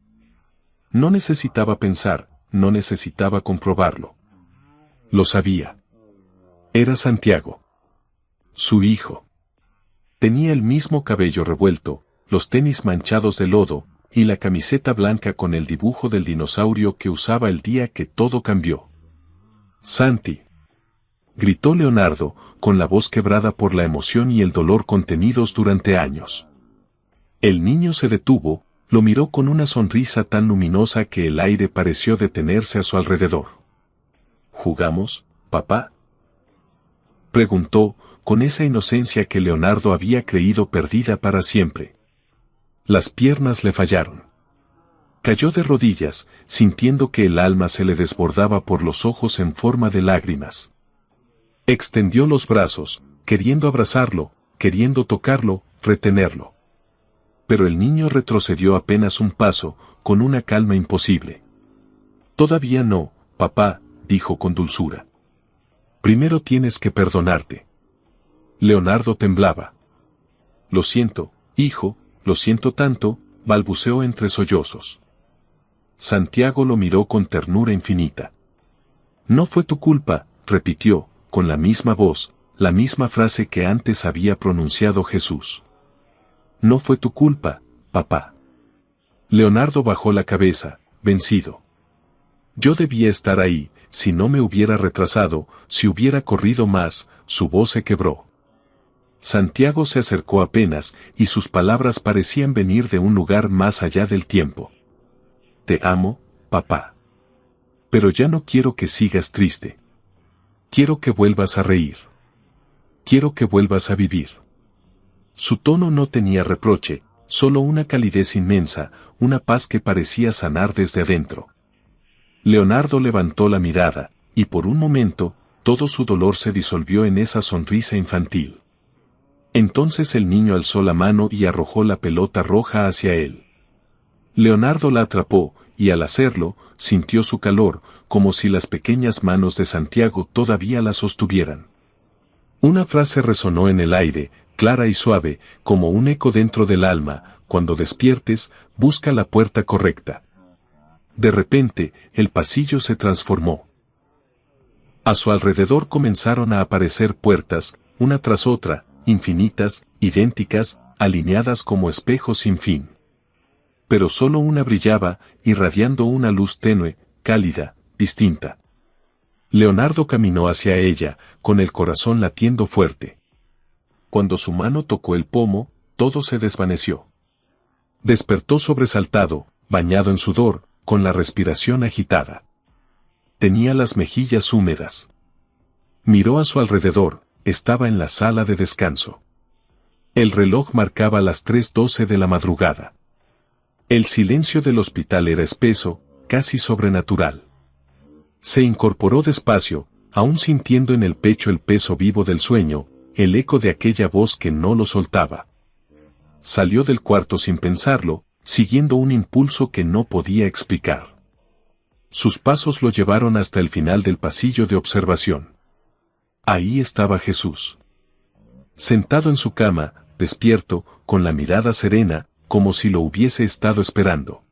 No necesitaba pensar, no necesitaba comprobarlo. Lo sabía. Era Santiago. Su hijo. Tenía el mismo cabello revuelto, los tenis manchados de lodo, y la camiseta blanca con el dibujo del dinosaurio que usaba el día que todo cambió. «Santi», gritó Leonardo, con la voz quebrada por la emoción y el dolor contenidos durante años. El niño se detuvo, lo miró con una sonrisa tan luminosa que el aire pareció detenerse a su alrededor. «¿Jugamos, papá?», preguntó, con esa inocencia que Leonardo había creído perdida para siempre. Las piernas le fallaron. Cayó de rodillas, sintiendo que el alma se le desbordaba por los ojos en forma de lágrimas. Extendió los brazos, queriendo abrazarlo, queriendo tocarlo, retenerlo. Pero el niño retrocedió apenas un paso, con una calma imposible. «Todavía no, papá», dijo con dulzura. «Primero tienes que perdonarte». Leonardo temblaba. «Lo siento, hijo, lo siento tanto», balbuceó entre sollozos. Santiago lo miró con ternura infinita. «No fue tu culpa», repitió, con la misma voz, la misma frase que antes había pronunciado Jesús. «No fue tu culpa, papá». Leonardo bajó la cabeza, vencido. «Yo debía estar ahí», si no me hubiera retrasado, si hubiera corrido más, su voz se quebró. Santiago se acercó apenas, y sus palabras parecían venir de un lugar más allá del tiempo. Te amo, papá. Pero ya no quiero que sigas triste. Quiero que vuelvas a reír. Quiero que vuelvas a vivir. Su tono no tenía reproche, solo una calidez inmensa, una paz que parecía sanar desde adentro. Leonardo levantó la mirada, y por un momento, todo su dolor se disolvió en esa sonrisa infantil. Entonces el niño alzó la mano y arrojó la pelota roja hacia él. Leonardo la atrapó, y al hacerlo, sintió su calor, como si las pequeñas manos de Santiago todavía la sostuvieran. Una frase resonó en el aire, clara y suave, como un eco dentro del alma: cuando despiertes, busca la puerta correcta. De repente, el pasillo se transformó. A su alrededor comenzaron a aparecer puertas, una tras otra, infinitas, idénticas, alineadas como espejos sin fin. Pero solo una brillaba, irradiando una luz tenue, cálida, distinta. Leonardo caminó hacia ella, con el corazón latiendo fuerte. Cuando su mano tocó el pomo, todo se desvaneció. Despertó sobresaltado, bañado en sudor, con la respiración agitada. Tenía las mejillas húmedas. Miró a su alrededor, estaba en la sala de descanso. El reloj marcaba las 3:12 de la madrugada. El silencio del hospital era espeso, casi sobrenatural. Se incorporó despacio, aún sintiendo en el pecho el peso vivo del sueño, el eco de aquella voz que no lo soltaba. Salió del cuarto sin pensarlo, siguiendo un impulso que no podía explicar. Sus pasos lo llevaron hasta el final del pasillo de observación. Ahí estaba Jesús. Sentado en su cama, despierto, con la mirada serena, como si lo hubiese estado esperando.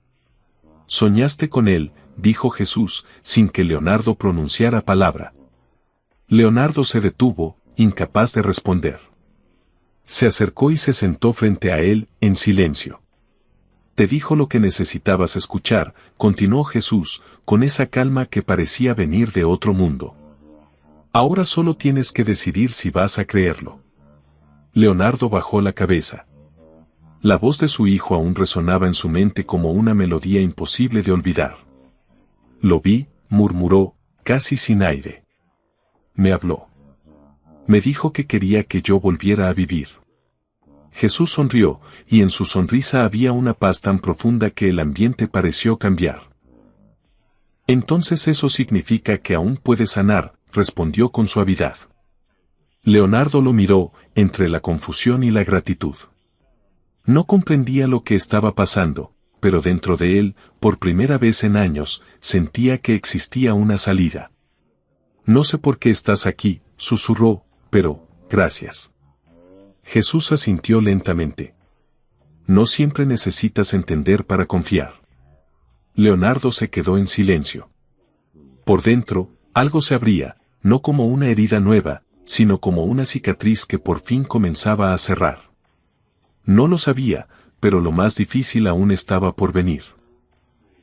«Soñaste con él», dijo Jesús, sin que Leonardo pronunciara palabra. Leonardo se detuvo, incapaz de responder. Se acercó y se sentó frente a él, en silencio. «Te dijo lo que necesitabas escuchar», continuó Jesús, con esa calma que parecía venir de otro mundo. «Ahora solo tienes que decidir si vas a creerlo». Leonardo bajó la cabeza. La voz de su hijo aún resonaba en su mente como una melodía imposible de olvidar. «Lo vi», murmuró, casi sin aire. «Me habló. Me dijo que quería que yo volviera a vivir». Jesús sonrió, y en su sonrisa había una paz tan profunda que el ambiente pareció cambiar. «Entonces eso significa que aún puedes sanar», respondió con suavidad. Leonardo lo miró, entre la confusión y la gratitud. No comprendía lo que estaba pasando, pero dentro de él, por primera vez en años, sentía que existía una salida. «No sé por qué estás aquí», susurró, «pero, gracias». Jesús asintió lentamente. «No siempre necesitas entender para confiar». Leonardo se quedó en silencio. Por dentro, algo se abría, no como una herida nueva, sino como una cicatriz que por fin comenzaba a cerrar. No lo sabía, pero lo más difícil aún estaba por venir.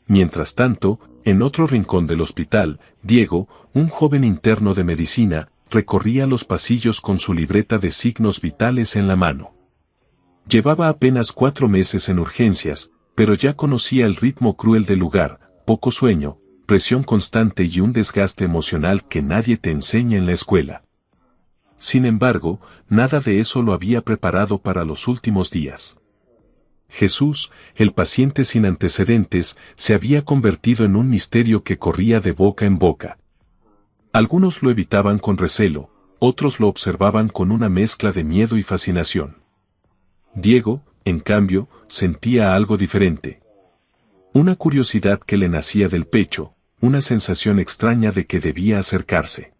Mientras tanto, en otro rincón del hospital, Diego, un joven interno de medicina, recorría los pasillos con su libreta de signos vitales en la mano. Llevaba apenas 4 meses en urgencias, pero ya conocía el ritmo cruel del lugar: poco sueño, presión constante y un desgaste emocional que nadie te enseña en la escuela. Sin embargo, nada de eso lo había preparado para los últimos días. Jesús, el paciente sin antecedentes, se había convertido en un misterio que corría de boca en boca. Algunos lo evitaban con recelo, otros lo observaban con una mezcla de miedo y fascinación. Diego, en cambio, sentía algo diferente. Una curiosidad que le nacía del pecho, una sensación extraña de que debía acercarse.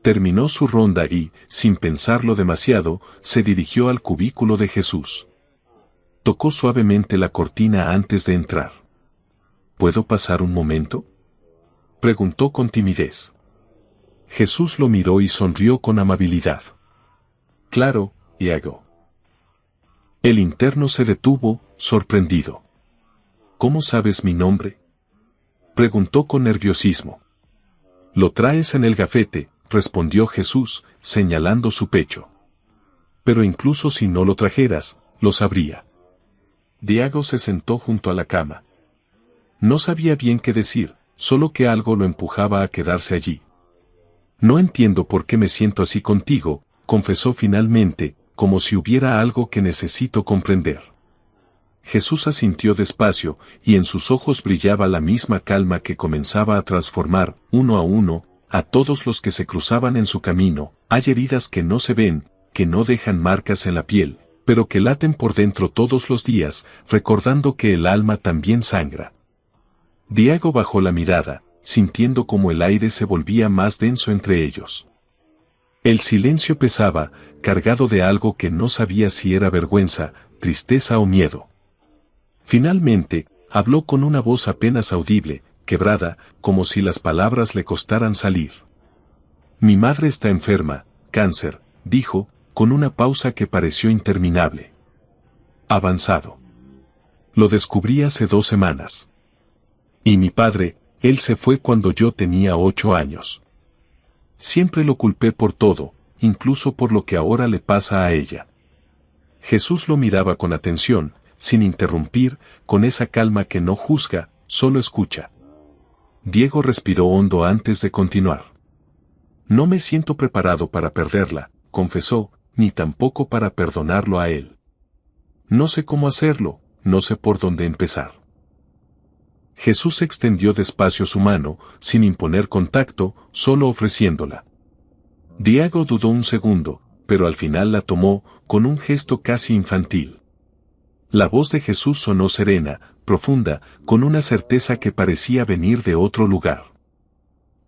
Terminó su ronda y, sin pensarlo demasiado, se dirigió al cubículo de Jesús. Tocó suavemente la cortina antes de entrar. ¿Puedo pasar un momento?, preguntó con timidez. Jesús lo miró y sonrió con amabilidad. «Claro, Diego». El interno se detuvo, sorprendido. «¿Cómo sabes mi nombre?», preguntó con nerviosismo. Lo traes en el gafete, respondió Jesús, señalando su pecho. Pero incluso si no lo trajeras, lo sabría. Diego se sentó junto a la cama. No sabía bien qué decir, solo que algo lo empujaba a quedarse allí. No entiendo por qué me siento así contigo, confesó finalmente, como si hubiera algo que necesito comprender. Jesús asintió despacio, y en sus ojos brillaba la misma calma que comenzaba a transformar, uno, a todos los que se cruzaban en su camino. Hay heridas que no se ven, que no dejan marcas en la piel, pero que laten por dentro todos los días, recordando que el alma también sangra. Diego bajó la mirada, sintiendo como el aire se volvía más denso entre ellos. El silencio pesaba, cargado de algo que no sabía si era vergüenza, tristeza o miedo. Finalmente, habló con una voz apenas audible, quebrada, como si las palabras le costaran salir. Mi madre está enferma, cáncer, dijo, con una pausa que pareció interminable. Avanzado. Lo descubrí hace 2 semanas. Y mi padre, él se fue cuando yo tenía 8 años. Siempre lo culpé por todo, incluso por lo que ahora le pasa a ella. Jesús lo miraba con atención, sin interrumpir, con esa calma que no juzga, solo escucha. Diego respiró hondo antes de continuar. No me siento preparado para perderla, confesó, ni tampoco para perdonarlo a él. No sé cómo hacerlo, no sé por dónde empezar. Jesús extendió despacio su mano, sin imponer contacto, solo ofreciéndola. Diego dudó un segundo, pero al final la tomó, con un gesto casi infantil. La voz de Jesús sonó serena, profunda, con una certeza que parecía venir de otro lugar.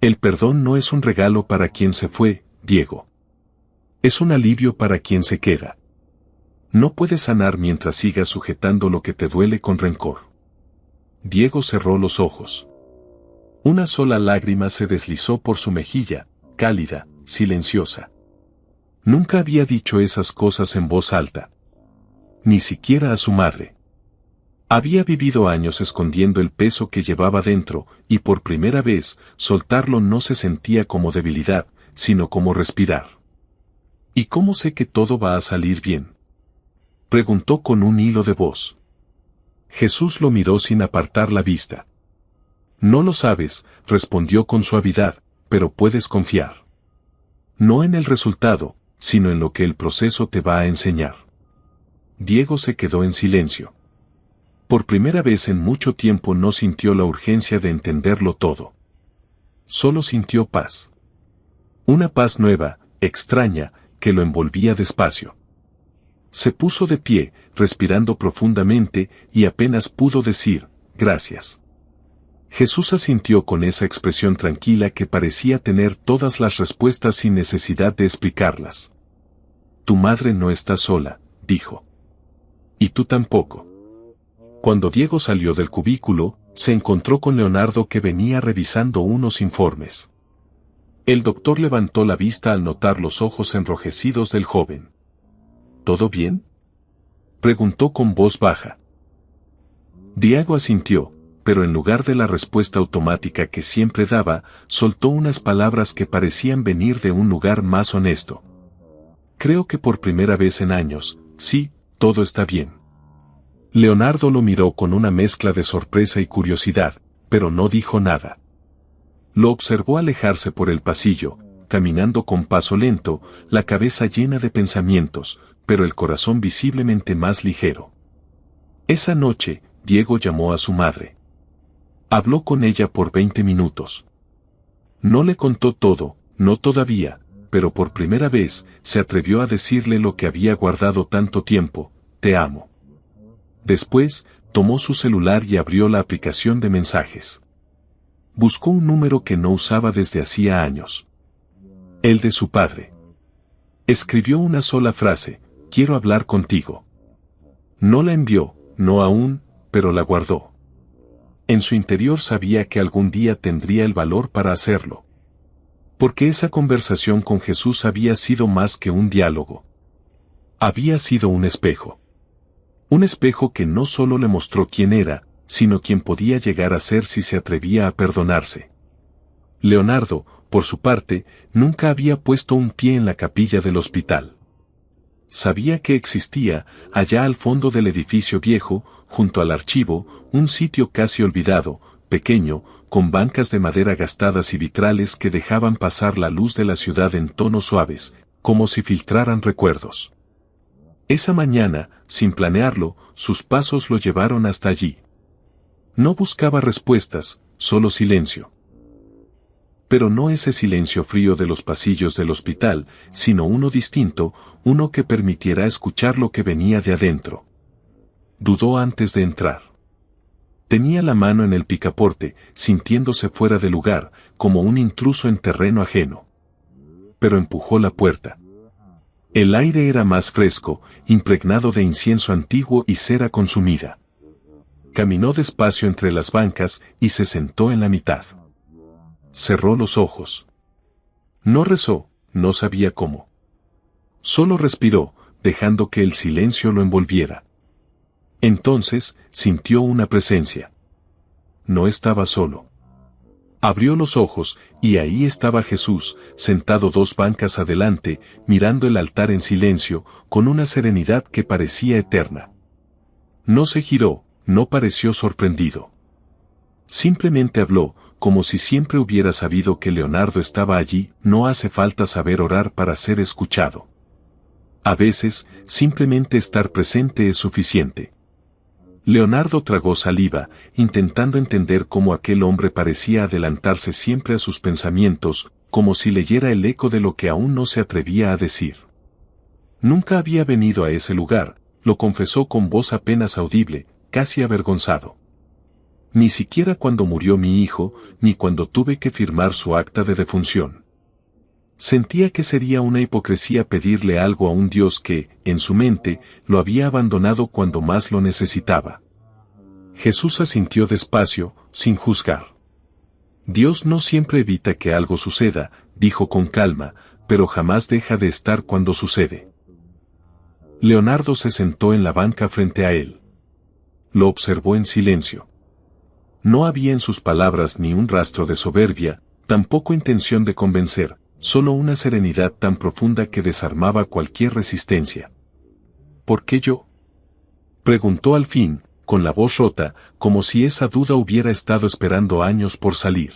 El perdón no es un regalo para quien se fue, Diego. Es un alivio para quien se queda. No puedes sanar mientras sigas sujetando lo que te duele con rencor. Diego cerró los ojos. Una sola lágrima se deslizó por su mejilla, cálida, silenciosa. Nunca había dicho esas cosas en voz alta. Ni siquiera a su madre. Había vivido años escondiendo el peso que llevaba dentro, y por primera vez, soltarlo no se sentía como debilidad, sino como respirar. ¿Y cómo sé que todo va a salir bien?, preguntó con un hilo de voz. Jesús lo miró sin apartar la vista. No lo sabes, respondió con suavidad, pero puedes confiar. No en el resultado, sino en lo que el proceso te va a enseñar. Diego se quedó en silencio. Por primera vez en mucho tiempo no sintió la urgencia de entenderlo todo. Solo sintió paz. Una paz nueva, extraña, que lo envolvía despacio. Se puso de pie, respirando profundamente, y apenas pudo decir, gracias. Jesús asintió con esa expresión tranquila que parecía tener todas las respuestas sin necesidad de explicarlas. Tu madre no está sola, dijo. Y tú tampoco. Cuando Diego salió del cubículo, se encontró con Leonardo que venía revisando unos informes. El doctor levantó la vista al notar los ojos enrojecidos del joven. ¿Todo bien?, preguntó con voz baja. Diego asintió, pero en lugar de la respuesta automática que siempre daba, soltó unas palabras que parecían venir de un lugar más honesto. Creo que por primera vez en años, sí, todo está bien. Leonardo lo miró con una mezcla de sorpresa y curiosidad, pero no dijo nada. Lo observó alejarse por el pasillo, caminando con paso lento, la cabeza llena de pensamientos, pero el corazón visiblemente más ligero. Esa noche, Diego llamó a su madre. Habló con ella por 20 minutos. No le contó todo, no todavía, pero por primera vez se atrevió a decirle lo que había guardado tanto tiempo: te amo. Después, tomó su celular y abrió la aplicación de mensajes. Buscó un número que no usaba desde hacía años. El de su padre. Escribió una sola frase: quiero hablar contigo. No la envió, no aún, pero la guardó. En su interior sabía que algún día tendría el valor para hacerlo. Porque esa conversación con Jesús había sido más que un diálogo. Había sido un espejo. Un espejo que no solo le mostró quién era, sino quién podía llegar a ser si se atrevía a perdonarse. Leonardo, por su parte, nunca había puesto un pie en la capilla del hospital. Sabía que existía, allá al fondo del edificio viejo, junto al archivo, un sitio casi olvidado, pequeño, con bancas de madera gastadas y vitrales que dejaban pasar la luz de la ciudad en tonos suaves, como si filtraran recuerdos. Esa mañana, sin planearlo, sus pasos lo llevaron hasta allí. No buscaba respuestas, solo silencio. Pero no ese silencio frío de los pasillos del hospital, sino uno distinto, uno que permitiera escuchar lo que venía de adentro. Dudó antes de entrar. Tenía la mano en el picaporte, sintiéndose fuera de lugar, como un intruso en terreno ajeno. Pero empujó la puerta. El aire era más fresco, impregnado de incienso antiguo y cera consumida. Caminó despacio entre las bancas y se sentó en la mitad. Cerró los ojos. No rezó, no sabía cómo. Solo respiró, dejando que el silencio lo envolviera. Entonces, sintió una presencia. No estaba solo. Abrió los ojos, y ahí estaba Jesús, sentado 2 bancas adelante, mirando el altar en silencio, con una serenidad que parecía eterna. No se giró, no pareció sorprendido. Simplemente habló, como si siempre hubiera sabido que Leonardo estaba allí. No hace falta saber orar para ser escuchado. A veces, simplemente estar presente es suficiente. Leonardo tragó saliva, intentando entender cómo aquel hombre parecía adelantarse siempre a sus pensamientos, como si leyera el eco de lo que aún no se atrevía a decir. Nunca había venido a ese lugar, lo confesó con voz apenas audible, casi avergonzado. Ni siquiera cuando murió mi hijo, ni cuando tuve que firmar su acta de defunción. Sentía que sería una hipocresía pedirle algo a un Dios que, en su mente, lo había abandonado cuando más lo necesitaba. Jesús asintió despacio, sin juzgar. Dios no siempre evita que algo suceda, dijo con calma, pero jamás deja de estar cuando sucede. Leonardo se sentó en la banca frente a él. Lo observó en silencio. No había en sus palabras ni un rastro de soberbia, tampoco intención de convencer, solo una serenidad tan profunda que desarmaba cualquier resistencia. ¿Por qué yo?, preguntó al fin, con la voz rota, como si esa duda hubiera estado esperando años por salir.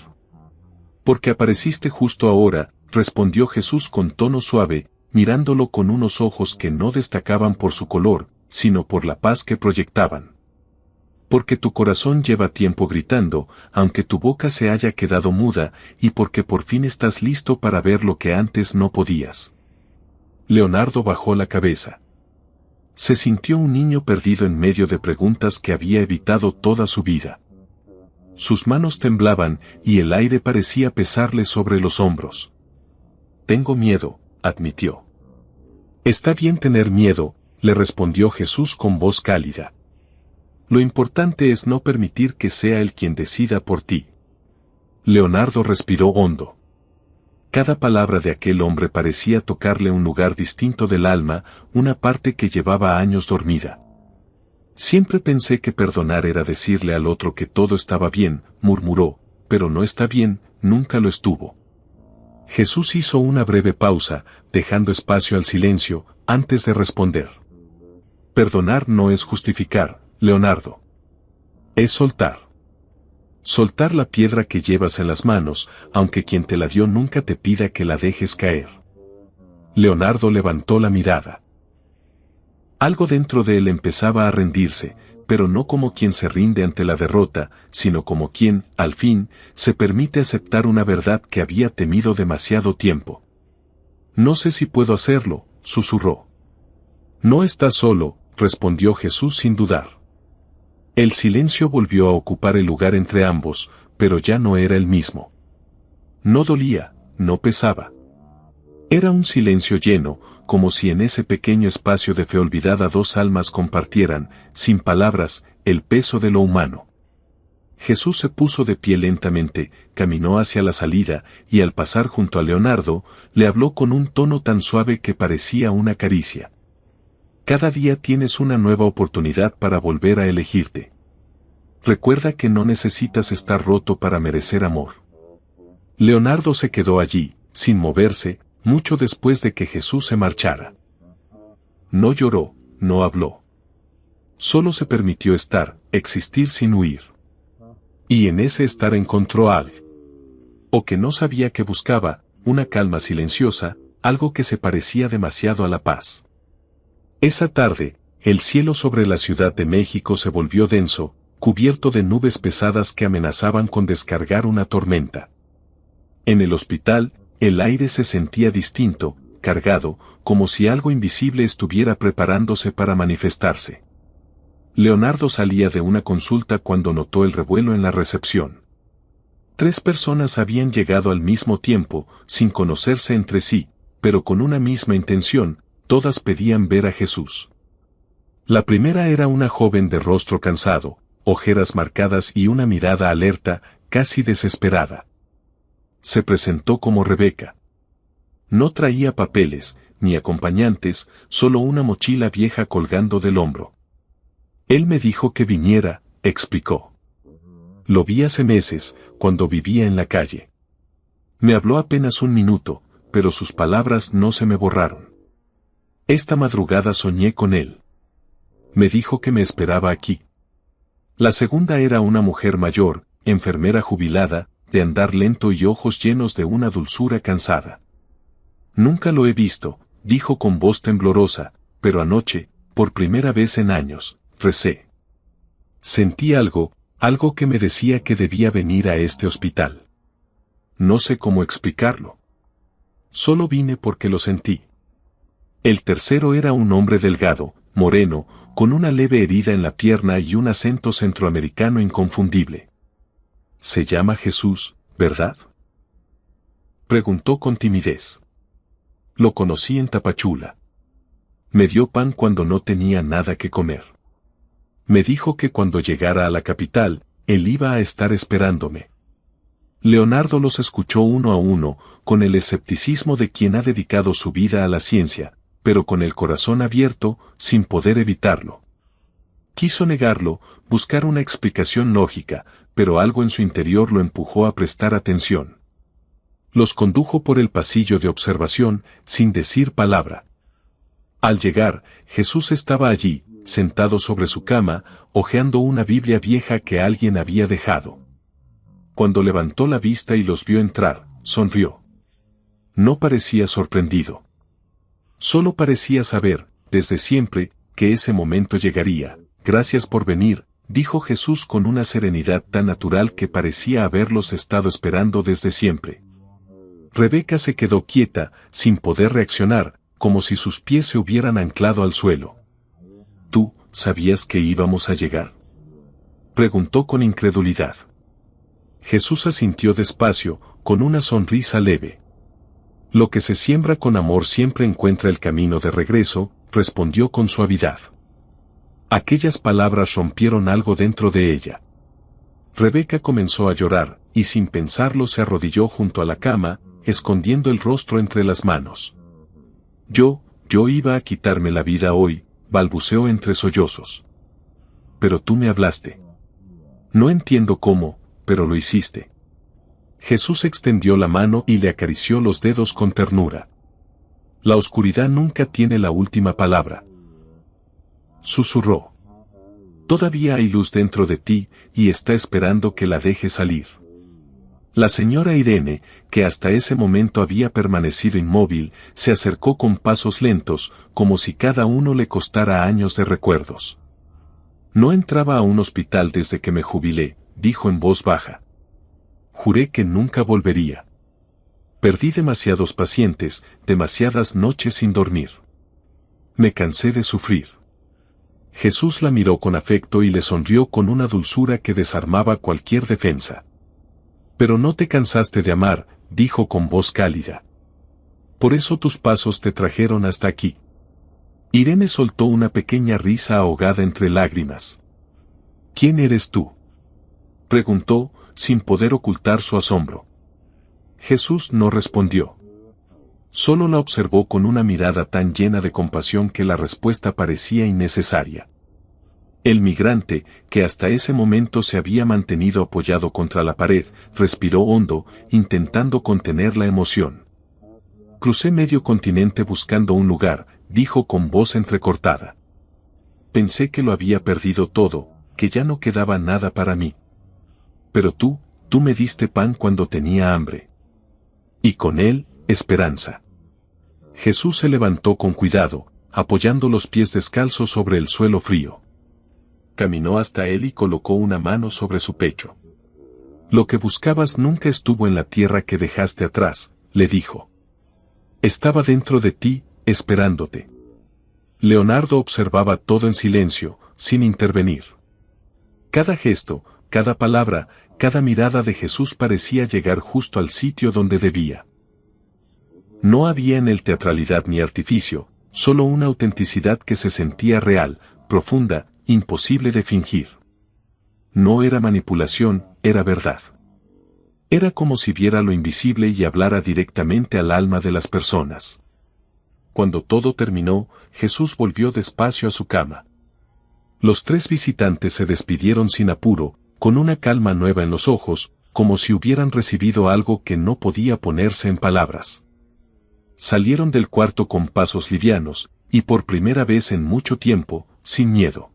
Porque apareciste justo ahora, respondió Jesús con tono suave, mirándolo con unos ojos que no destacaban por su color, sino por la paz que proyectaban. Porque tu corazón lleva tiempo gritando, aunque tu boca se haya quedado muda, y porque por fin estás listo para ver lo que antes no podías. Leonardo bajó la cabeza. Se sintió un niño perdido en medio de preguntas que había evitado toda su vida. Sus manos temblaban, y el aire parecía pesarle sobre los hombros. Tengo miedo, admitió. Está bien tener miedo, le respondió Jesús con voz cálida. Lo importante es no permitir que sea él quien decida por ti. Leonardo respiró hondo. Cada palabra de aquel hombre parecía tocarle un lugar distinto del alma, una parte que llevaba años dormida. Siempre pensé que perdonar era decirle al otro que todo estaba bien, murmuró, pero no está bien, nunca lo estuvo. Jesús hizo una breve pausa, dejando espacio al silencio, antes de responder. Perdonar no es justificar, Leonardo. Es soltar. Soltar la piedra que llevas en las manos, aunque quien te la dio nunca te pida que la dejes caer. Leonardo levantó la mirada. Algo dentro de él empezaba a rendirse, pero no como quien se rinde ante la derrota, sino como quien, al fin, se permite aceptar una verdad que había temido demasiado tiempo. No sé si puedo hacerlo, susurró. No estás solo, respondió Jesús sin dudar. El silencio volvió a ocupar el lugar entre ambos, pero ya no era el mismo. No dolía, no pesaba. Era un silencio lleno, como si en ese pequeño espacio de fe olvidada 2 almas compartieran, sin palabras, el peso de lo humano. Jesús se puso de pie lentamente, caminó hacia la salida, y al pasar junto a Leonardo, le habló con un tono tan suave que parecía una caricia. Cada día tienes una nueva oportunidad para volver a elegirte. Recuerda que no necesitas estar roto para merecer amor. Leonardo se quedó allí, sin moverse, mucho después de que Jesús se marchara. No lloró, no habló. Solo se permitió estar, existir sin huir. Y en ese estar encontró algo. O que no sabía que buscaba, una calma silenciosa, algo que se parecía demasiado a la paz. Esa tarde, el cielo sobre la Ciudad de México se volvió denso, cubierto de nubes pesadas que amenazaban con descargar una tormenta. En el hospital, el aire se sentía distinto, cargado, como si algo invisible estuviera preparándose para manifestarse. Leonardo salía de una consulta cuando notó el revuelo en la recepción. 3 personas habían llegado al mismo tiempo, sin conocerse entre sí, pero con una misma intención, todas pedían ver a Jesús. La primera era una joven de rostro cansado, ojeras marcadas y una mirada alerta, casi desesperada. Se presentó como Rebeca. No traía papeles, ni acompañantes, solo una mochila vieja colgando del hombro. Él me dijo que viniera, explicó. Lo vi hace meses, cuando vivía en la calle. Me habló apenas un minuto, pero sus palabras no se me borraron. Esta madrugada soñé con él. Me dijo que me esperaba aquí. La segunda era una mujer mayor, enfermera jubilada, de andar lento y ojos llenos de una dulzura cansada. Nunca lo he visto, dijo con voz temblorosa, pero anoche, por primera vez en años, recé. Sentí algo que me decía que debía venir a este hospital. No sé cómo explicarlo. Solo vine porque lo sentí. El tercero era un hombre delgado, moreno, con una leve herida en la pierna y un acento centroamericano inconfundible. Se llama Jesús, ¿verdad? Preguntó con timidez. Lo conocí en Tapachula. Me dio pan cuando no tenía nada que comer. Me dijo que cuando llegara a la capital, él iba a estar esperándome. Leonardo los escuchó uno a uno, con el escepticismo de quien ha dedicado su vida a la ciencia, pero con el corazón abierto, sin poder evitarlo. Quiso negarlo, buscar una explicación lógica, pero algo en su interior lo empujó a prestar atención. Los condujo por el pasillo de observación, sin decir palabra. Al llegar, Jesús estaba allí, sentado sobre su cama, hojeando una Biblia vieja que alguien había dejado. Cuando levantó la vista y los vio entrar, sonrió. No parecía sorprendido. Solo parecía saber, desde siempre, que ese momento llegaría. Gracias por venir, dijo Jesús con una serenidad tan natural que parecía haberlos estado esperando desde siempre. Rebeca se quedó quieta, sin poder reaccionar, como si sus pies se hubieran anclado al suelo. ¿Tú sabías que íbamos a llegar?, preguntó con incredulidad. Jesús asintió despacio, con una sonrisa leve. Lo que se siembra con amor siempre encuentra el camino de regreso, respondió con suavidad. Aquellas palabras rompieron algo dentro de ella. Rebeca comenzó a llorar, y sin pensarlo se arrodilló junto a la cama, escondiendo el rostro entre las manos. Yo iba a quitarme la vida hoy, balbuceó entre sollozos. Pero tú me hablaste. No entiendo cómo, pero lo hiciste. Jesús extendió la mano y le acarició los dedos con ternura. La oscuridad nunca tiene la última palabra. Susurró. Todavía hay luz dentro de ti, y está esperando que la dejes salir. La señora Irene, que hasta ese momento había permanecido inmóvil, se acercó con pasos lentos, como si cada uno le costara años de recuerdos. No entraba a un hospital desde que me jubilé, dijo en voz baja. Juré que nunca volvería. Perdí demasiados pacientes, demasiadas noches sin dormir. Me cansé de sufrir. Jesús la miró con afecto y le sonrió con una dulzura que desarmaba cualquier defensa. Pero no te cansaste de amar, dijo con voz cálida. Por eso tus pasos te trajeron hasta aquí. Irene soltó una pequeña risa ahogada entre lágrimas. ¿Quién eres tú?, preguntó, sin poder ocultar su asombro. Jesús no respondió. Solo la observó con una mirada tan llena de compasión que la respuesta parecía innecesaria. El migrante, que hasta ese momento se había mantenido apoyado contra la pared, respiró hondo, intentando contener la emoción. Crucé medio continente buscando un lugar, dijo con voz entrecortada. Pensé que lo había perdido todo, que ya no quedaba nada para mí. Pero tú me diste pan cuando tenía hambre. Y con él, esperanza. Jesús se levantó con cuidado, apoyando los pies descalzos sobre el suelo frío. Caminó hasta él y colocó una mano sobre su pecho. Lo que buscabas nunca estuvo en la tierra que dejaste atrás, le dijo. Estaba dentro de ti, esperándote. Leonardo observaba todo en silencio, sin intervenir. Cada gesto, cada palabra, cada mirada de Jesús parecía llegar justo al sitio donde debía. No había en él teatralidad ni artificio, solo una autenticidad que se sentía real, profunda, imposible de fingir. No era manipulación, era verdad. Era como si viera lo invisible y hablara directamente al alma de las personas. Cuando todo terminó, Jesús volvió despacio a su cama. Los tres visitantes se despidieron sin apuro, con una calma nueva en los ojos, como si hubieran recibido algo que no podía ponerse en palabras. Salieron del cuarto con pasos livianos, y por primera vez en mucho tiempo, sin miedo.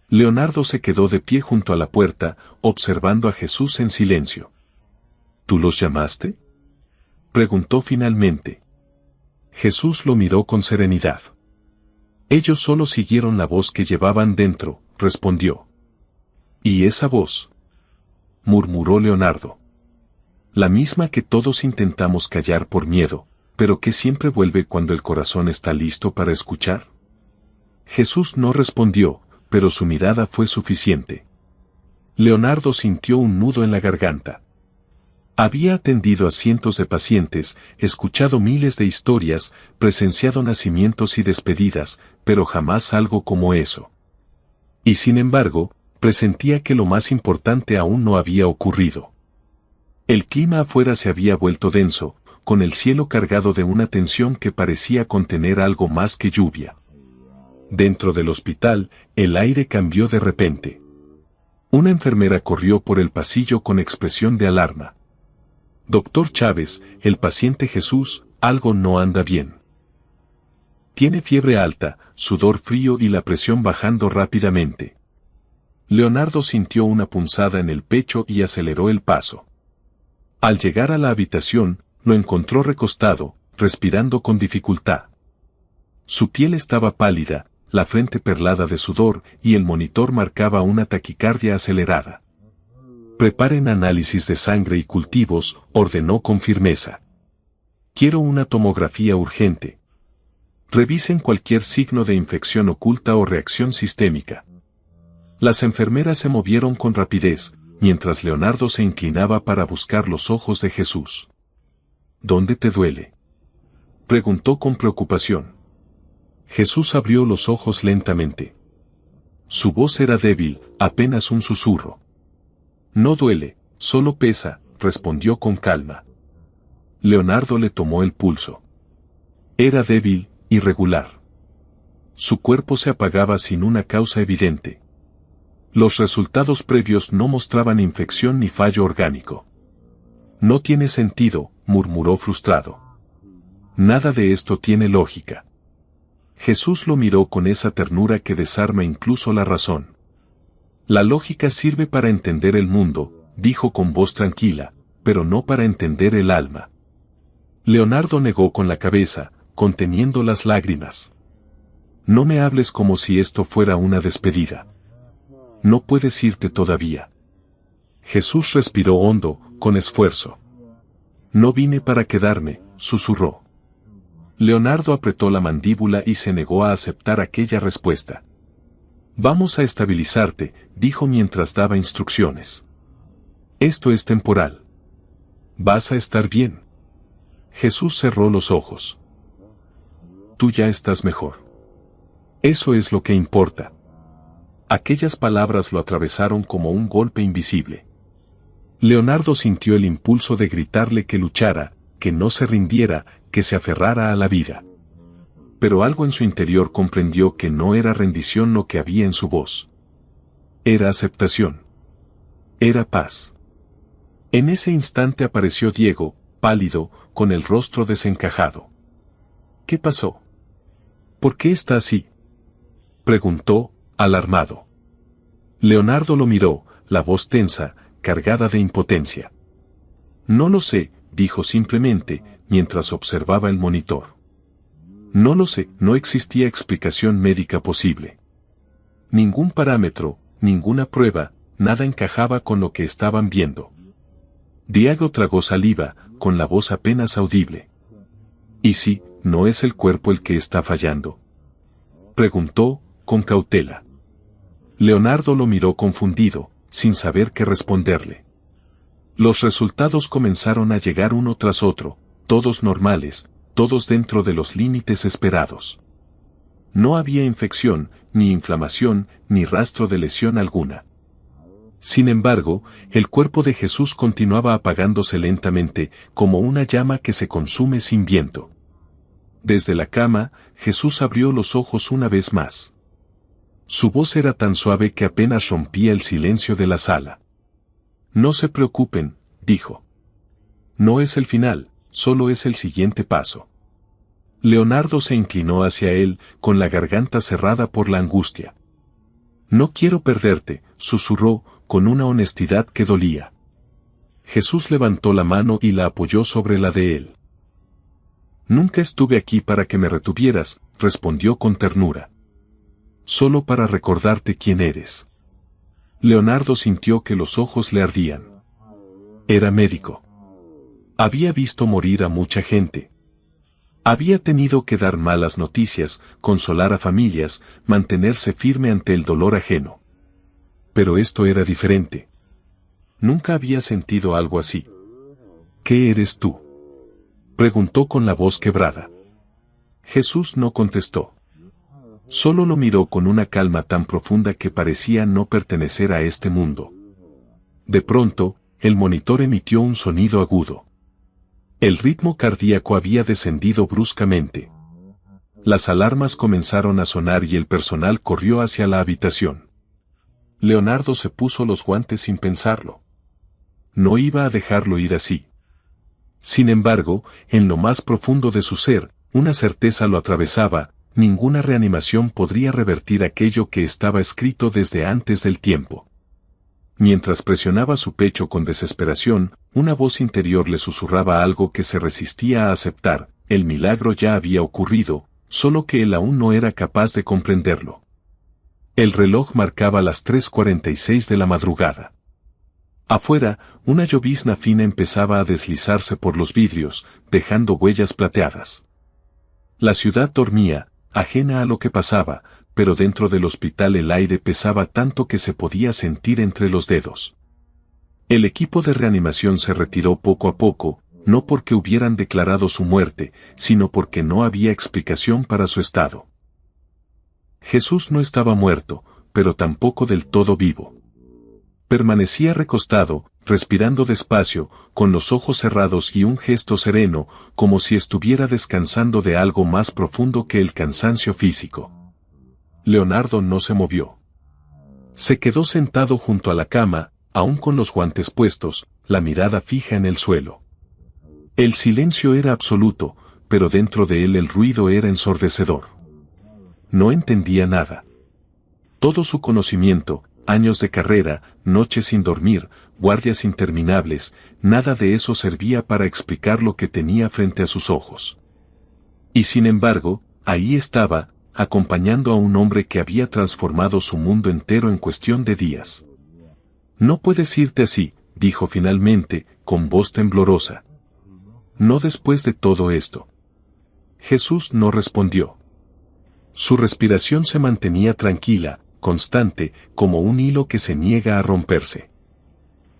Leonardo se quedó de pie junto a la puerta, observando a Jesús en silencio. ¿Tú los llamaste?, preguntó finalmente. Jesús lo miró con serenidad. Ellos solo siguieron la voz que llevaban dentro, respondió. ¿Y esa voz?, murmuró Leonardo. La misma que todos intentamos callar por miedo, pero que siempre vuelve cuando el corazón está listo para escuchar. Jesús no respondió, pero su mirada fue suficiente. Leonardo sintió un nudo en la garganta. Había atendido a cientos de pacientes, escuchado miles de historias, presenciado nacimientos y despedidas, pero jamás algo como eso. Y sin embargo, presentía que lo más importante aún no había ocurrido. El clima afuera se había vuelto denso, con el cielo cargado de una tensión que parecía contener algo más que lluvia. Dentro del hospital, el aire cambió de repente. Una enfermera corrió por el pasillo con expresión de alarma. Doctor Chávez, el paciente Jesús, algo no anda bien. Tiene fiebre alta, sudor frío y la presión bajando rápidamente. Leonardo sintió una punzada en el pecho y aceleró el paso. Al llegar a la habitación, lo encontró recostado, respirando con dificultad. Su piel estaba pálida, la frente perlada de sudor y el monitor marcaba una taquicardia acelerada. Preparen análisis de sangre y cultivos, ordenó con firmeza. Quiero una tomografía urgente. Revisen cualquier signo de infección oculta o reacción sistémica. Las enfermeras se movieron con rapidez, mientras Leonardo se inclinaba para buscar los ojos de Jesús. ¿Dónde te duele?, preguntó con preocupación. Jesús abrió los ojos lentamente. Su voz era débil, apenas un susurro. No duele, solo pesa, respondió con calma. Leonardo le tomó el pulso. Era débil, irregular. Su cuerpo se apagaba sin una causa evidente. Los resultados previos no mostraban infección ni fallo orgánico. No tiene sentido, murmuró frustrado. Nada de esto tiene lógica. Jesús lo miró con esa ternura que desarma incluso la razón. La lógica sirve para entender el mundo, dijo con voz tranquila, pero no para entender el alma. Leonardo negó con la cabeza, conteniendo las lágrimas. No me hables como si esto fuera una despedida. No puedes irte todavía. Jesús respiró hondo, con esfuerzo. No vine para quedarme, susurró. Leonardo apretó la mandíbula y se negó a aceptar aquella respuesta. Vamos a estabilizarte, dijo mientras daba instrucciones. Esto es temporal. Vas a estar bien. Jesús cerró los ojos. Tú ya estás mejor. Eso es lo que importa. Aquellas palabras lo atravesaron como un golpe invisible. Leonardo sintió el impulso de gritarle que luchara, que no se rindiera, que se aferrara a la vida. Pero algo en su interior comprendió que no era rendición lo que había en su voz. Era aceptación. Era paz. En ese instante apareció Diego, pálido, con el rostro desencajado. ¿Qué pasó? ¿Por qué está así?, preguntó, alarmado. Leonardo lo miró, la voz tensa, cargada de impotencia. No lo sé, dijo simplemente, mientras observaba el monitor. No lo sé, no existía explicación médica posible. Ningún parámetro, ninguna prueba, nada encajaba con lo que estaban viendo. Diego tragó saliva, con la voz apenas audible. ¿Y si no es el cuerpo el que está fallando?, preguntó, con cautela. Leonardo lo miró confundido, sin saber qué responderle. Los resultados comenzaron a llegar uno tras otro, todos normales, todos dentro de los límites esperados. No había infección, ni inflamación, ni rastro de lesión alguna. Sin embargo, el cuerpo de Jesús continuaba apagándose lentamente, como una llama que se consume sin viento. Desde la cama, Jesús abrió los ojos una vez más. Su voz era tan suave que apenas rompía el silencio de la sala. No se preocupen, dijo. No es el final, solo es el siguiente paso. Leonardo se inclinó hacia él, con la garganta cerrada por la angustia. No quiero perderte, susurró, con una honestidad que dolía. Jesús levantó la mano y la apoyó sobre la de él. Nunca estuve aquí para que me retuvieras, respondió con ternura. Solo para recordarte quién eres. Leonardo sintió que los ojos le ardían. Era médico. Había visto morir a mucha gente. Había tenido que dar malas noticias, consolar a familias, mantenerse firme ante el dolor ajeno. Pero esto era diferente. Nunca había sentido algo así. ¿Qué eres tú?, preguntó con la voz quebrada. Jesús no contestó. Solo lo miró con una calma tan profunda que parecía no pertenecer a este mundo. De pronto, el monitor emitió un sonido agudo. El ritmo cardíaco había descendido bruscamente. Las alarmas comenzaron a sonar y el personal corrió hacia la habitación. Leonardo se puso los guantes sin pensarlo. No iba a dejarlo ir así. Sin embargo, en lo más profundo de su ser, una certeza lo atravesaba: ninguna reanimación podría revertir aquello que estaba escrito desde antes del tiempo. Mientras presionaba su pecho con desesperación, una voz interior le susurraba algo que se resistía a aceptar: el milagro ya había ocurrido, solo que él aún no era capaz de comprenderlo. El reloj marcaba las 3:46 de la madrugada. Afuera, una llovizna fina empezaba a deslizarse por los vidrios, dejando huellas plateadas. La ciudad dormía, ajena a lo que pasaba, pero dentro del hospital el aire pesaba tanto que se podía sentir entre los dedos. El equipo de reanimación se retiró poco a poco, no porque hubieran declarado su muerte, sino porque no había explicación para su estado. Jesús no estaba muerto, pero tampoco del todo vivo. Permanecía recostado, respirando despacio, con los ojos cerrados y un gesto sereno, como si estuviera descansando de algo más profundo que el cansancio físico. Leonardo no se movió. Se quedó sentado junto a la cama, aún con los guantes puestos, la mirada fija en el suelo. El silencio era absoluto, pero dentro de él el ruido era ensordecedor. No entendía nada. Todo su conocimiento, años de carrera, noches sin dormir, guardias interminables, nada de eso servía para explicar lo que tenía frente a sus ojos. Y sin embargo, ahí estaba, acompañando a un hombre que había transformado su mundo entero en cuestión de días. No puedes irte así, dijo finalmente, con voz temblorosa. No después de todo esto. Jesús no respondió. Su respiración se mantenía tranquila, constante, como un hilo que se niega a romperse.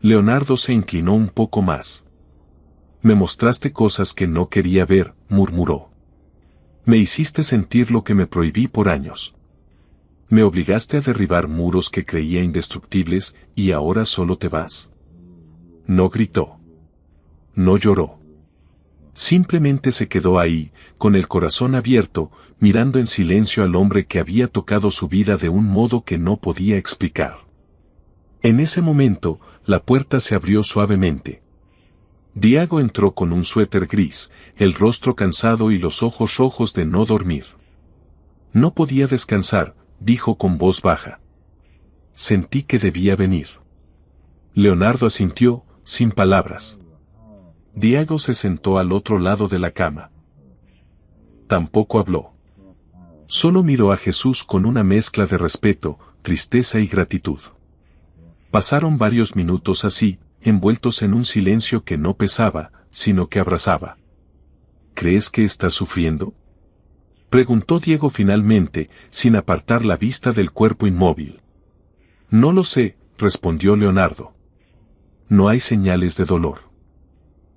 Leonardo se inclinó un poco más. Me mostraste cosas que no quería ver, murmuró. Me hiciste sentir lo que me prohibí por años. Me obligaste a derribar muros que creía indestructibles, y ahora solo te vas. No gritó. No lloró. Simplemente se quedó ahí, con el corazón abierto, mirando en silencio al hombre que había tocado su vida de un modo que no podía explicar. En ese momento, la puerta se abrió suavemente. Diego entró con un suéter gris, el rostro cansado y los ojos rojos de no dormir. No podía descansar, dijo con voz baja. Sentí que debía venir. Leonardo asintió, sin palabras. Diego se sentó al otro lado de la cama. Tampoco habló. Solo miró a Jesús con una mezcla de respeto, tristeza y gratitud. Pasaron varios minutos así, envueltos en un silencio que no pesaba, sino que abrazaba. ¿Crees que estás sufriendo?, preguntó Diego finalmente, sin apartar la vista del cuerpo inmóvil. No lo sé, respondió Leonardo. No hay señales de dolor.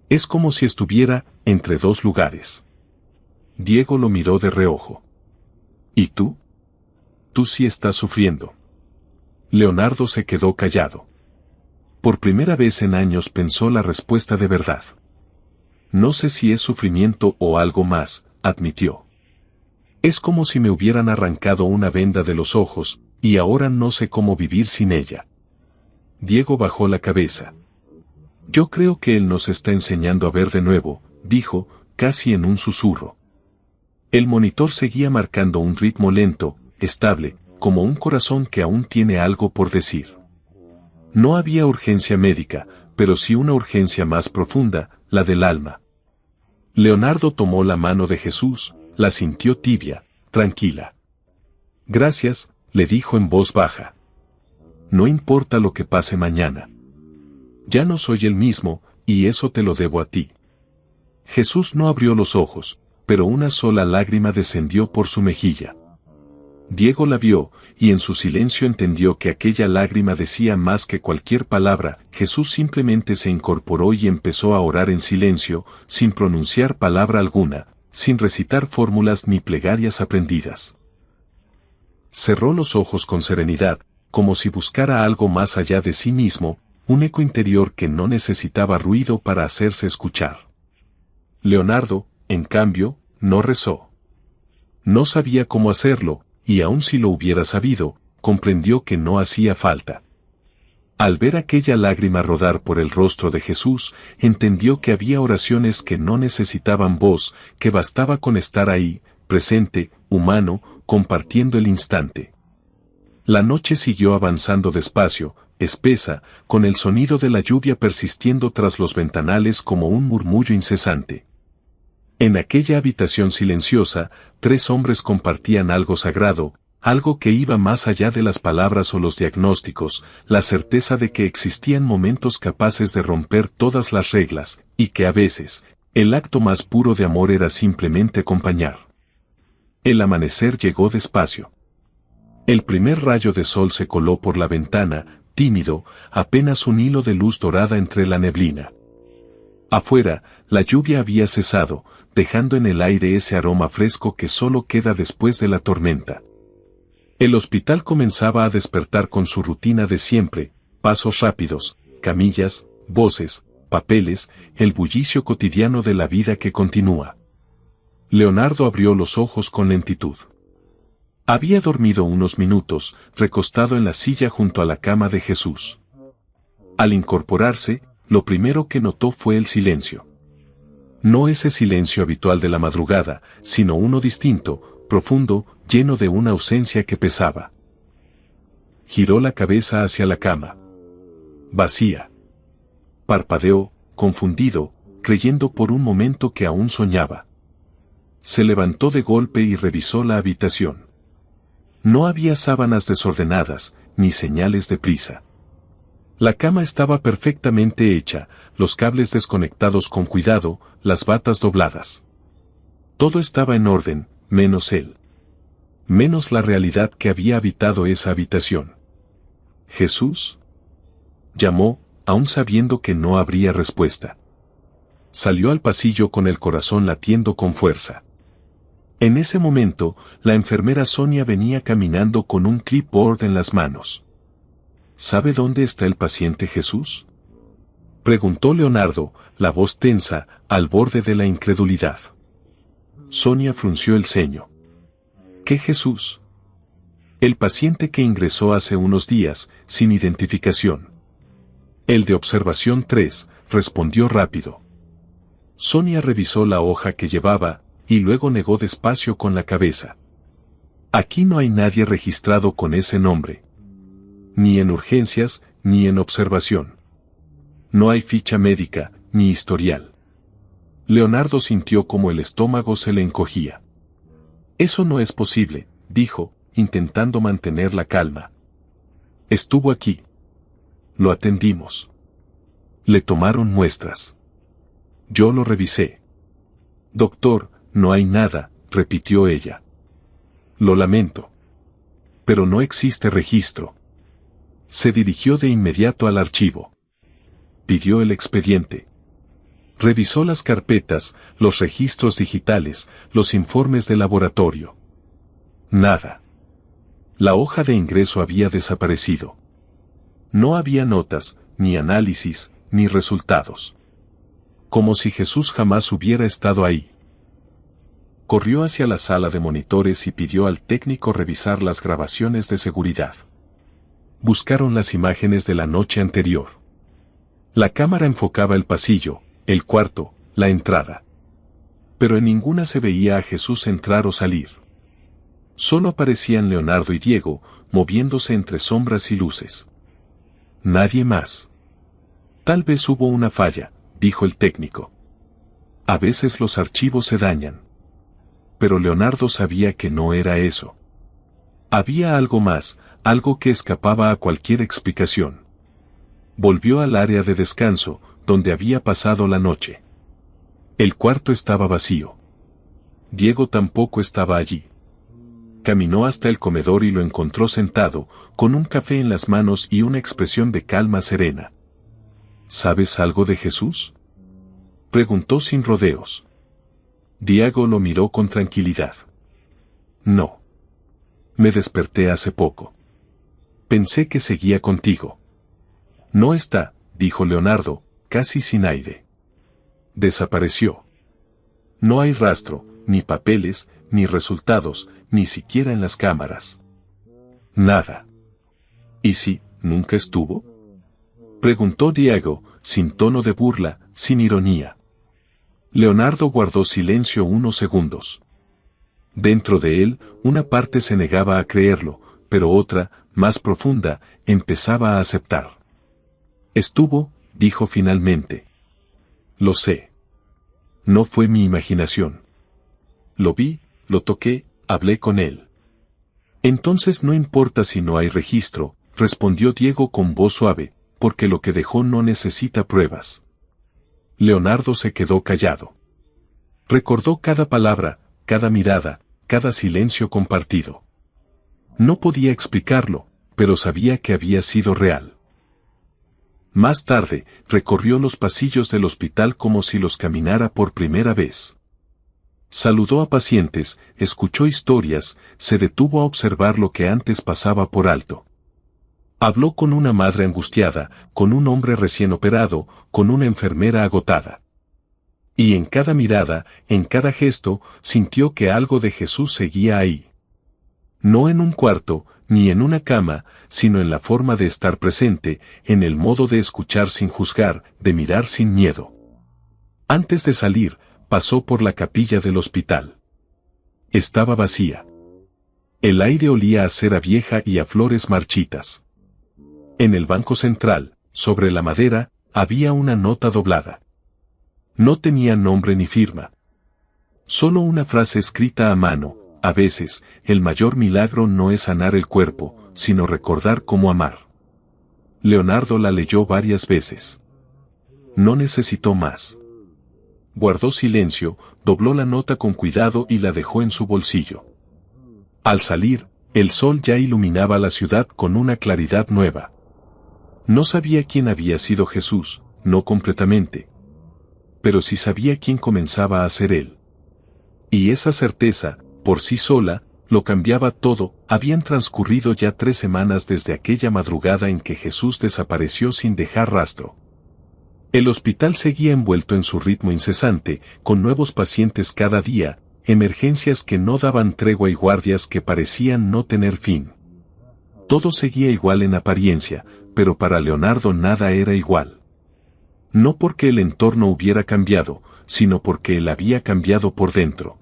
Es como si estuviera entre dos lugares. Diego lo miró de reojo. ¿Y tú? Tú sí estás sufriendo. Leonardo se quedó callado. Por primera vez en años pensó la respuesta de verdad. No sé si es sufrimiento o algo más, admitió. Es como si me hubieran arrancado una venda de los ojos, y ahora no sé cómo vivir sin ella. Diego bajó la cabeza. Yo creo que él nos está enseñando a ver de nuevo, dijo, casi en un susurro. El monitor seguía marcando un ritmo lento, estable, como un corazón que aún tiene algo por decir. No había urgencia médica, pero sí una urgencia más profunda, la del alma. Leonardo tomó la mano de Jesús, la sintió tibia, tranquila. Gracias, le dijo en voz baja. No importa lo que pase mañana. Ya no soy el mismo, y eso te lo debo a ti. Jesús no abrió los ojos, pero una sola lágrima descendió por su mejilla. Diego la vio, y en su silencio entendió que aquella lágrima decía más que cualquier palabra. Jesús simplemente se incorporó y empezó a orar en silencio, sin pronunciar palabra alguna, sin recitar fórmulas ni plegarias aprendidas. Cerró los ojos con serenidad, como si buscara algo más allá de sí mismo, un eco interior que no necesitaba ruido para hacerse escuchar. Leonardo, en cambio, no rezó. No sabía cómo hacerlo, y aun si lo hubiera sabido, comprendió que no hacía falta. Al ver aquella lágrima rodar por el rostro de Jesús, entendió que había oraciones que no necesitaban voz, que bastaba con estar ahí, presente, humano, compartiendo el instante. La noche siguió avanzando despacio, espesa, con el sonido de la lluvia persistiendo tras los ventanales como un murmullo incesante. En aquella habitación silenciosa, 3 hombres compartían algo sagrado, algo que iba más allá de las palabras o los diagnósticos, la certeza de que existían momentos capaces de romper todas las reglas, y que a veces, el acto más puro de amor era simplemente acompañar. El amanecer llegó despacio. El primer rayo de sol se coló por la ventana, tímido, apenas un hilo de luz dorada entre la neblina. Afuera, la lluvia había cesado, dejando en el aire ese aroma fresco que solo queda después de la tormenta. El hospital comenzaba a despertar con su rutina de siempre, pasos rápidos, camillas, voces, papeles, el bullicio cotidiano de la vida que continúa. Leonardo abrió los ojos con lentitud. Había dormido unos minutos, recostado en la silla junto a la cama de Jesús. Al incorporarse, lo primero que notó fue el silencio. No ese silencio habitual de la madrugada, sino uno distinto, profundo, lleno de una ausencia que pesaba. Giró la cabeza hacia la cama. Vacía. Parpadeó, confundido, creyendo por un momento que aún soñaba. Se levantó de golpe y revisó la habitación. No había sábanas desordenadas, ni señales de prisa. La cama estaba perfectamente hecha, los cables desconectados con cuidado, las batas dobladas. Todo estaba en orden, menos él. Menos la realidad que había habitado esa habitación. ¿Jesús?, llamó, aún sabiendo que no habría respuesta. Salió al pasillo con el corazón latiendo con fuerza. En ese momento, la enfermera Sonia venía caminando con un clipboard en las manos. ¿Sabe dónde está el paciente Jesús?, preguntó Leonardo, la voz tensa, al borde de la incredulidad. Sonia frunció el ceño. ¿Qué Jesús?, El paciente que ingresó hace unos días, sin identificación. El de observación 3, respondió rápido. Sonia revisó la hoja que llevaba, y luego negó despacio con la cabeza. Aquí no hay nadie registrado con ese nombre. Ni en urgencias, ni en observación. No hay ficha médica, ni historial. Leonardo sintió como el estómago se le encogía. Eso no es posible, dijo, intentando mantener la calma. Estuvo aquí. Lo atendimos. Le tomaron muestras. Yo lo revisé. Doctor, no hay nada, repitió ella. Lo lamento. Pero no existe registro. Se dirigió de inmediato al archivo. Pidió el expediente. Revisó las carpetas, los registros digitales, los informes de laboratorio. Nada. La hoja de ingreso había desaparecido. No había notas, ni análisis, ni resultados. Como si Jesús jamás hubiera estado ahí. Corrió hacia la sala de monitores y pidió al técnico revisar las grabaciones de seguridad. Buscaron las imágenes de la noche anterior. La cámara enfocaba el pasillo, el cuarto, la entrada. Pero en ninguna se veía a Jesús entrar o salir. Solo aparecían Leonardo y Diego, moviéndose entre sombras y luces. Nadie más. Tal vez hubo una falla, dijo el técnico. A veces los archivos se dañan. Pero Leonardo sabía que no era eso. Había algo más, algo que escapaba a cualquier explicación. Volvió al área de descanso, donde había pasado la noche. El cuarto estaba vacío. Diego tampoco estaba allí. Caminó hasta el comedor y lo encontró sentado, con un café en las manos y una expresión de calma serena. ¿Sabes algo de Jesús?, preguntó sin rodeos. Diego lo miró con tranquilidad. No. Me desperté hace poco. Pensé que seguía contigo. No está, dijo Leonardo, casi sin aire. Desapareció. No hay rastro, ni papeles, ni resultados, ni siquiera en las cámaras. Nada. ¿Y si nunca estuvo?, preguntó Diego, sin tono de burla, sin ironía. Leonardo guardó silencio unos segundos. Dentro de él, una parte se negaba a creerlo, pero otra, más profunda, empezaba a aceptar. Estuvo, dijo finalmente. Lo sé. No fue mi imaginación. Lo vi, lo toqué, hablé con él. Entonces no importa si no hay registro, respondió Diego con voz suave, porque lo que dejó no necesita pruebas. Leonardo se quedó callado. Recordó cada palabra, cada mirada, cada silencio compartido. No podía explicarlo, pero sabía que había sido real. Más tarde, recorrió los pasillos del hospital como si los caminara por primera vez. Saludó a pacientes, escuchó historias, se detuvo a observar lo que antes pasaba por alto. Habló con una madre angustiada, con un hombre recién operado, con una enfermera agotada. Y en cada mirada, en cada gesto, sintió que algo de Jesús seguía ahí. No en un cuarto, ni en una cama, sino en la forma de estar presente, en el modo de escuchar sin juzgar, de mirar sin miedo. Antes de salir, pasó por la capilla del hospital. Estaba vacía. El aire olía a cera vieja y a flores marchitas. En el banco central, sobre la madera, había una nota doblada. No tenía nombre ni firma. Solo una frase escrita a mano: a veces, el mayor milagro no es sanar el cuerpo, sino recordar cómo amar. Leonardo la leyó varias veces. No necesitó más. Guardó silencio, dobló la nota con cuidado y la dejó en su bolsillo. Al salir, el sol ya iluminaba la ciudad con una claridad nueva. No sabía quién había sido Jesús, no completamente. Pero sí sabía quién comenzaba a ser él. Y esa certeza, por sí sola, lo cambiaba todo. Habían transcurrido ya 3 semanas desde aquella madrugada en que Jesús desapareció sin dejar rastro. El hospital seguía envuelto en su ritmo incesante, con nuevos pacientes cada día, emergencias que no daban tregua y guardias que parecían no tener fin. Todo seguía igual en apariencia, pero para Leonardo nada era igual. No porque el entorno hubiera cambiado, sino porque él había cambiado por dentro.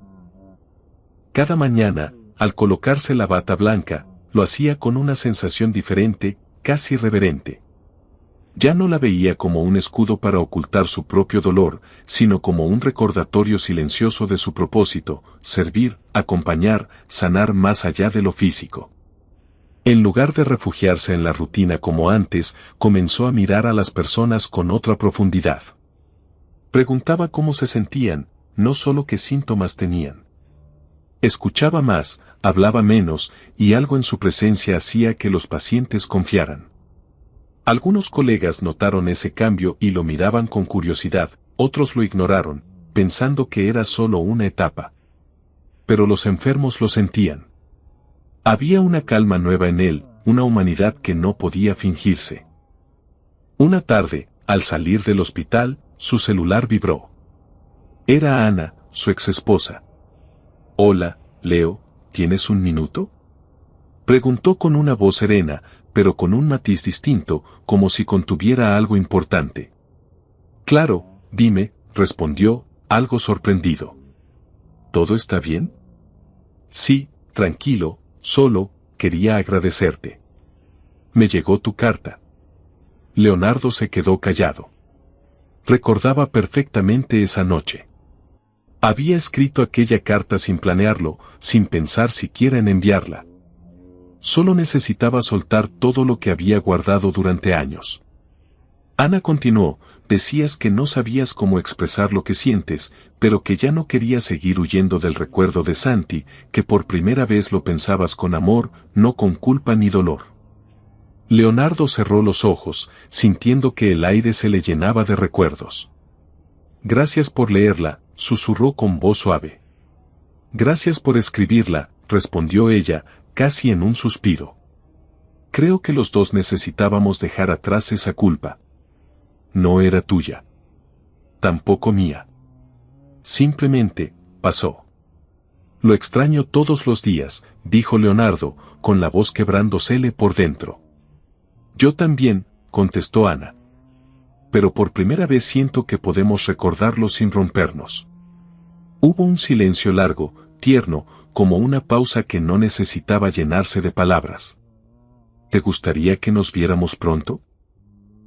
Cada mañana, al colocarse la bata blanca, lo hacía con una sensación diferente, casi reverente. Ya no la veía como un escudo para ocultar su propio dolor, sino como un recordatorio silencioso de su propósito: servir, acompañar, sanar más allá de lo físico. En lugar de refugiarse en la rutina como antes, comenzó a mirar a las personas con otra profundidad. Preguntaba cómo se sentían, no solo qué síntomas tenían. Escuchaba más, hablaba menos, y algo en su presencia hacía que los pacientes confiaran. Algunos colegas notaron ese cambio y lo miraban con curiosidad, otros lo ignoraron, pensando que era solo una etapa. Pero los enfermos lo sentían. Había una calma nueva en él, una humanidad que no podía fingirse. Una tarde, al salir del hospital, su celular vibró. Era Ana, su exesposa. «Hola, Leo, ¿tienes un minuto?», preguntó con una voz serena, pero con un matiz distinto, como si contuviera algo importante. «Claro, dime», respondió, algo sorprendido. «¿Todo está bien?». «Sí, tranquilo, solo, quería agradecerte. Me llegó tu carta». Leonardo se quedó callado. Recordaba perfectamente esa noche. Había escrito aquella carta sin planearlo, sin pensar siquiera en enviarla. Solo necesitaba soltar todo lo que había guardado durante años. Ana continuó: «Decías que no sabías cómo expresar lo que sientes, pero que ya no querías seguir huyendo del recuerdo de Santi, que por primera vez lo pensabas con amor, no con culpa ni dolor». Leonardo cerró los ojos, sintiendo que el aire se le llenaba de recuerdos. «Gracias por leerla», susurró con voz suave. «Gracias por escribirla», respondió ella, casi en un suspiro. «Creo que los dos necesitábamos dejar atrás esa culpa. No era tuya. Tampoco mía. Simplemente, pasó». «Lo extraño todos los días», dijo Leonardo, con la voz quebrándosele por dentro. «Yo también», contestó Ana. «Pero por primera vez siento que podemos recordarlo sin rompernos». Hubo un silencio largo, tierno, como una pausa que no necesitaba llenarse de palabras. «¿Te gustaría que nos viéramos pronto?»,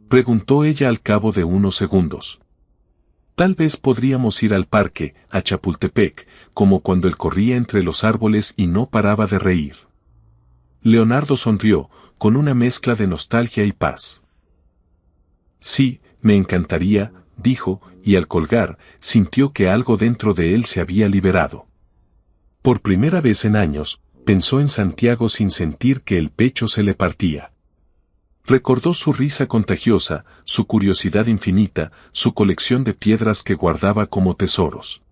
preguntó ella al cabo de unos segundos. «Tal vez podríamos ir al parque, a Chapultepec, como cuando él corría entre los árboles y no paraba de reír». Leonardo sonrió, con una mezcla de nostalgia y paz. «Sí, me encantaría», dijo, y al colgar, sintió que algo dentro de él se había liberado. Por primera vez en años, pensó en Santiago sin sentir que el pecho se le partía. Recordó su risa contagiosa, su curiosidad infinita, su colección de piedras que guardaba como tesoros.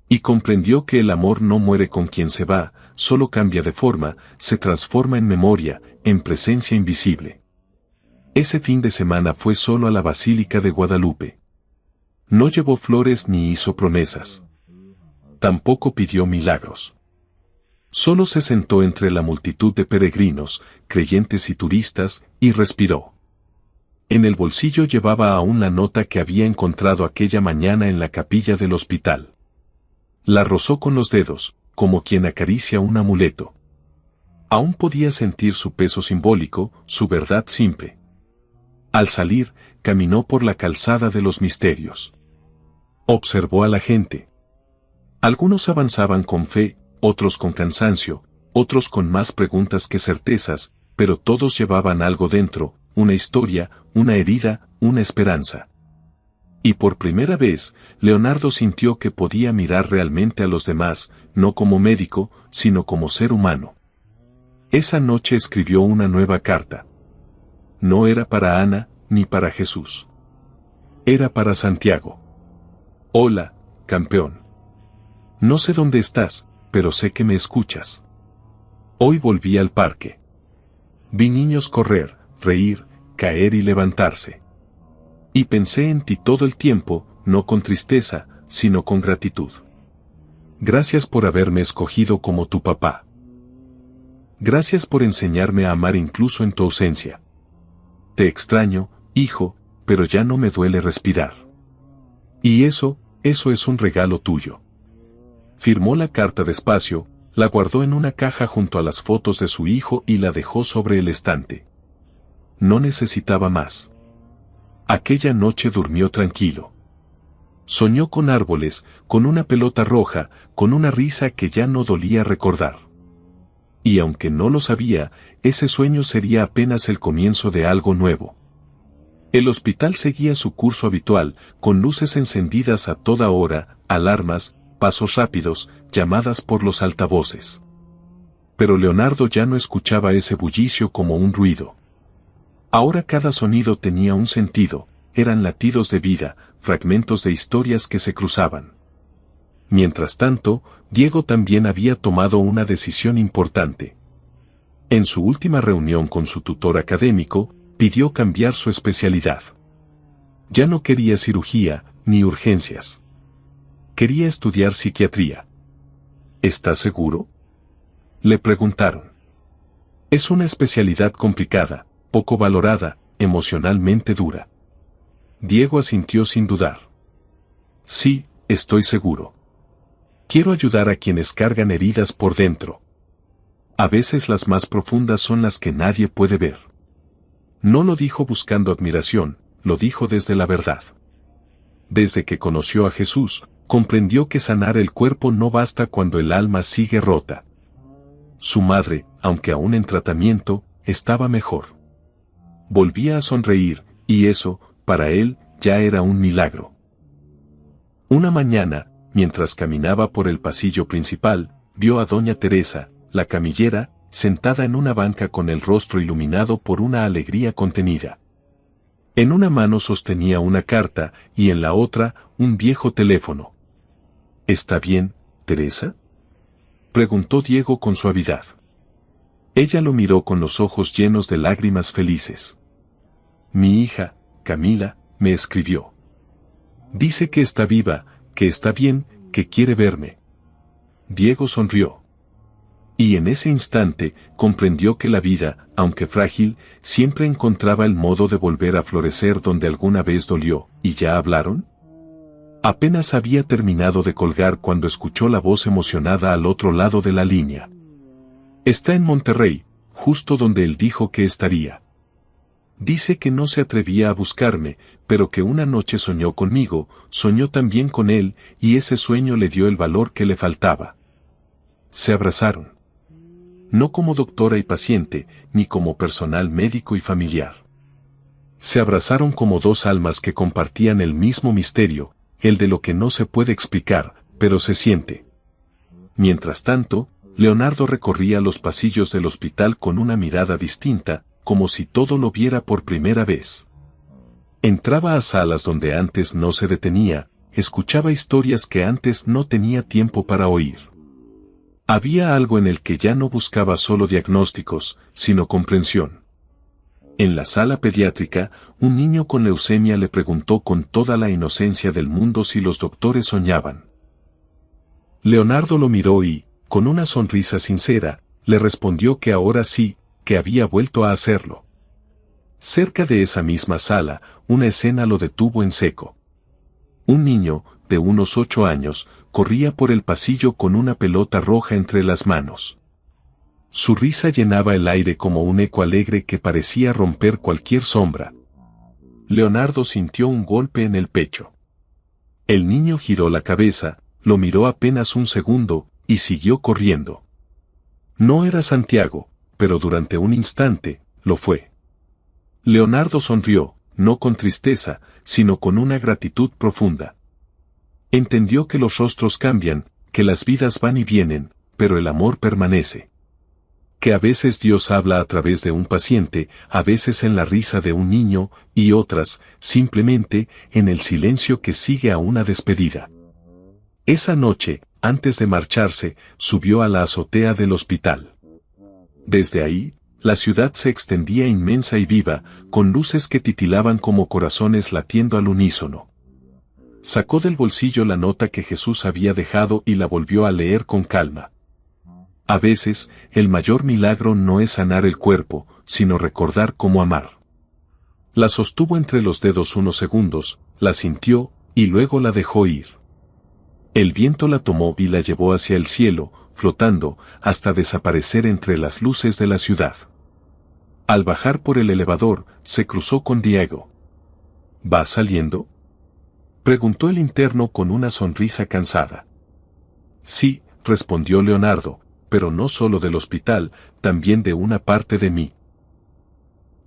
Y comprendió que el amor no muere con quien se va, solo cambia de forma, se transforma en memoria, en presencia invisible. Ese fin de semana fue solo a la Basílica de Guadalupe. No llevó flores ni hizo promesas. Tampoco pidió milagros. Solo se sentó entre la multitud de peregrinos, creyentes y turistas, y respiró. En el bolsillo llevaba aún la nota que había encontrado aquella mañana en la capilla del hospital. La rozó con los dedos, como quien acaricia un amuleto. Aún podía sentir su peso simbólico, su verdad simple. Al salir, caminó por la calzada de los misterios. Observó a la gente. Algunos avanzaban con fe, otros con cansancio, otros con más preguntas que certezas, pero todos llevaban algo dentro, una historia, una herida, una esperanza. Y por primera vez, Leonardo sintió que podía mirar realmente a los demás, no como médico, sino como ser humano. Esa noche escribió una nueva carta. No era para Ana, ni para Jesús. Era para Santiago. «Hola, campeón. No sé dónde estás, pero sé que me escuchas. Hoy volví al parque. Vi niños correr, reír, caer y levantarse. Y pensé en ti todo el tiempo, no con tristeza, sino con gratitud. Gracias por haberme escogido como tu papá. Gracias por enseñarme a amar incluso en tu ausencia. Te extraño, hijo, pero ya no me duele respirar. Y eso es un regalo tuyo. Firmó la carta despacio, la guardó en una caja junto a las fotos de su hijo y la dejó sobre el estante. No necesitaba más. Aquella noche durmió tranquilo. Soñó con árboles, con una pelota roja, con una risa que ya no dolía recordar. Y aunque no lo sabía, ese sueño sería apenas el comienzo de algo nuevo. El hospital seguía su curso habitual, con luces encendidas a toda hora, alarmas, pasos rápidos, llamadas por los altavoces. Pero Leonardo ya no escuchaba ese bullicio como un ruido. Ahora cada sonido tenía un sentido, eran latidos de vida, fragmentos de historias que se cruzaban. Mientras tanto, Diego también había tomado una decisión importante. En su última reunión con su tutor académico, pidió cambiar su especialidad. Ya no quería cirugía, ni urgencias. Quería estudiar psiquiatría. ¿Estás seguro?, le preguntaron. Es una especialidad complicada, poco valorada, emocionalmente dura. Diego asintió sin dudar. Sí, estoy seguro. Quiero ayudar a quienes cargan heridas por dentro. A veces las más profundas son las que nadie puede ver. No lo dijo buscando admiración, lo dijo desde la verdad. Desde que conoció a Jesús, comprendió que sanar el cuerpo no basta cuando el alma sigue rota. Su madre, aunque aún en tratamiento, estaba mejor. Volvía a sonreír, y eso, para él, ya era un milagro. Una mañana, mientras caminaba por el pasillo principal, vio a doña Teresa, la camillera, sentada en una banca con el rostro iluminado por una alegría contenida. En una mano sostenía una carta y en la otra un viejo teléfono. ¿Está bien, Teresa?, preguntó Diego con suavidad. Ella lo miró con los ojos llenos de lágrimas felices. Mi hija, Camila, me escribió. Dice que está viva, que está bien, que quiere verme. Diego sonrió. Y en ese instante comprendió que la vida, aunque frágil, siempre encontraba el modo de volver a florecer donde alguna vez dolió. ¿Y ya hablaron? Apenas había terminado de colgar cuando escuchó la voz emocionada al otro lado de la línea. Está en Monterrey, justo donde él dijo que estaría. Dice que no se atrevía a buscarme, pero que una noche soñó conmigo, soñó también con él, y ese sueño le dio el valor que le faltaba. Se abrazaron. No como doctora y paciente, ni como personal médico y familiar. Se abrazaron como dos almas que compartían el mismo misterio, el de lo que no se puede explicar, pero se siente. Mientras tanto, Leonardo recorría los pasillos del hospital con una mirada distinta, como si todo lo viera por primera vez. Entraba a salas donde antes no se detenía, escuchaba historias que antes no tenía tiempo para oír. Había algo en el que ya no buscaba solo diagnósticos, sino comprensión. En la sala pediátrica, un niño con leucemia le preguntó con toda la inocencia del mundo si los doctores soñaban. Leonardo lo miró y, con una sonrisa sincera, le respondió que ahora sí, que había vuelto a hacerlo. Cerca de esa misma sala, una escena lo detuvo en seco. Un niño, de unos 8 años, corría por el pasillo con una pelota roja entre las manos. Su risa llenaba el aire como un eco alegre que parecía romper cualquier sombra. Leonardo sintió un golpe en el pecho. El niño giró la cabeza, lo miró apenas un segundo, y siguió corriendo. No era Santiago, pero durante un instante, lo fue. Leonardo sonrió, no con tristeza, sino con una gratitud profunda. Entendió que los rostros cambian, que las vidas van y vienen, pero el amor permanece. Que a veces Dios habla a través de un paciente, a veces en la risa de un niño, y otras, simplemente, en el silencio que sigue a una despedida. Esa noche, antes de marcharse, subió a la azotea del hospital. Desde ahí, la ciudad se extendía inmensa y viva, con luces que titilaban como corazones latiendo al unísono. Sacó del bolsillo la nota que Jesús había dejado y la volvió a leer con calma. A veces, el mayor milagro no es sanar el cuerpo, sino recordar cómo amar. La sostuvo entre los dedos unos segundos, la sintió, y luego la dejó ir. El viento la tomó y la llevó hacia el cielo, flotando, hasta desaparecer entre las luces de la ciudad. Al bajar por el elevador, se cruzó con Diego. ¿Vas saliendo?, preguntó el interno con una sonrisa cansada. Sí, respondió Leonardo, pero no solo del hospital, también de una parte de mí.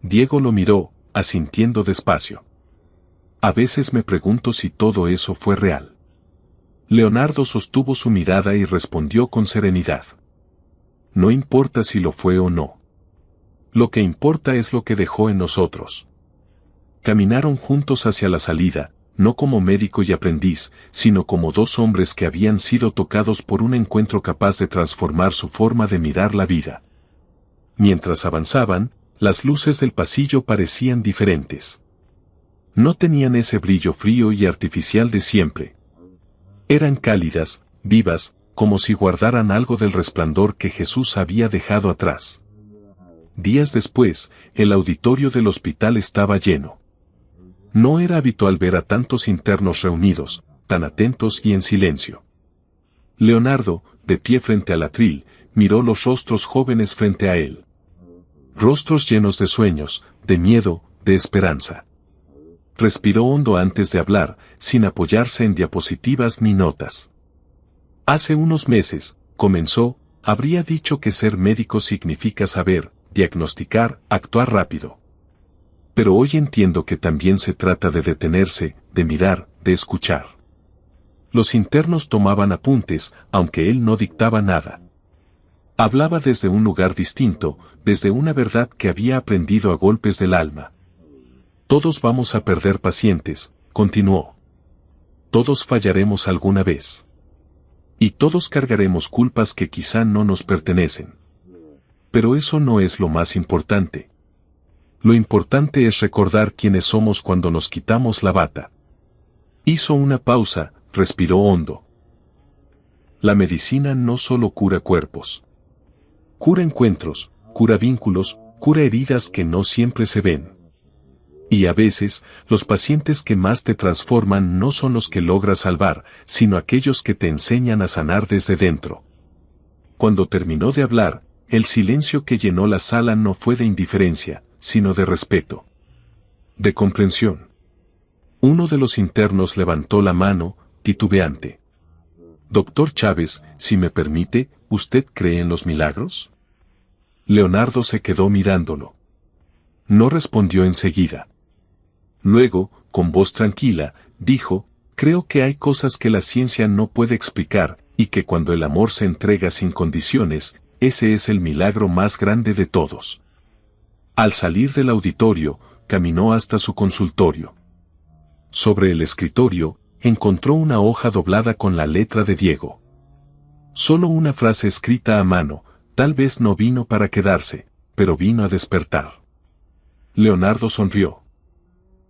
Diego lo miró, asintiendo despacio. A veces me pregunto si todo eso fue real. Leonardo sostuvo su mirada y respondió con serenidad. No importa si lo fue o no. Lo que importa es lo que dejó en nosotros. Caminaron juntos hacia la salida, no como médico y aprendiz, sino como dos hombres que habían sido tocados por un encuentro capaz de transformar su forma de mirar la vida. Mientras avanzaban, las luces del pasillo parecían diferentes. No tenían ese brillo frío y artificial de siempre. Eran cálidas, vivas, como si guardaran algo del resplandor que Jesús había dejado atrás. Días después, el auditorio del hospital estaba lleno. No era habitual ver a tantos internos reunidos, tan atentos y en silencio. Leonardo, de pie frente al atril, miró los rostros jóvenes frente a él. Rostros llenos de sueños, de miedo, de esperanza. Respiró hondo antes de hablar, sin apoyarse en diapositivas ni notas. Hace unos meses, comenzó, habría dicho que ser médico significa saber, diagnosticar, actuar rápido. Pero hoy entiendo que también se trata de detenerse, de mirar, de escuchar. Los internos tomaban apuntes, aunque él no dictaba nada. Hablaba desde un lugar distinto, desde una verdad que había aprendido a golpes del alma. Todos vamos a perder pacientes, continuó. Todos fallaremos alguna vez. Y todos cargaremos culpas que quizá no nos pertenecen. Pero eso no es lo más importante. Lo importante es recordar quiénes somos cuando nos quitamos la bata. Hizo una pausa, respiró hondo. La medicina no solo cura cuerpos. Cura encuentros, cura vínculos, cura heridas que no siempre se ven. Y a veces, los pacientes que más te transforman no son los que logras salvar, sino aquellos que te enseñan a sanar desde dentro. Cuando terminó de hablar, el silencio que llenó la sala no fue de indiferencia, sino de respeto. De comprensión. Uno de los internos levantó la mano, titubeante. Doctor Chávez, si me permite, ¿usted cree en los milagros? Leonardo se quedó mirándolo. No respondió enseguida. Luego, con voz tranquila, dijo, creo que hay cosas que la ciencia no puede explicar, y que cuando el amor se entrega sin condiciones, ese es el milagro más grande de todos. Al salir del auditorio, caminó hasta su consultorio. Sobre el escritorio, encontró una hoja doblada con la letra de Diego. Solo una frase escrita a mano, tal vez no vino para quedarse, pero vino a despertar. Leonardo sonrió.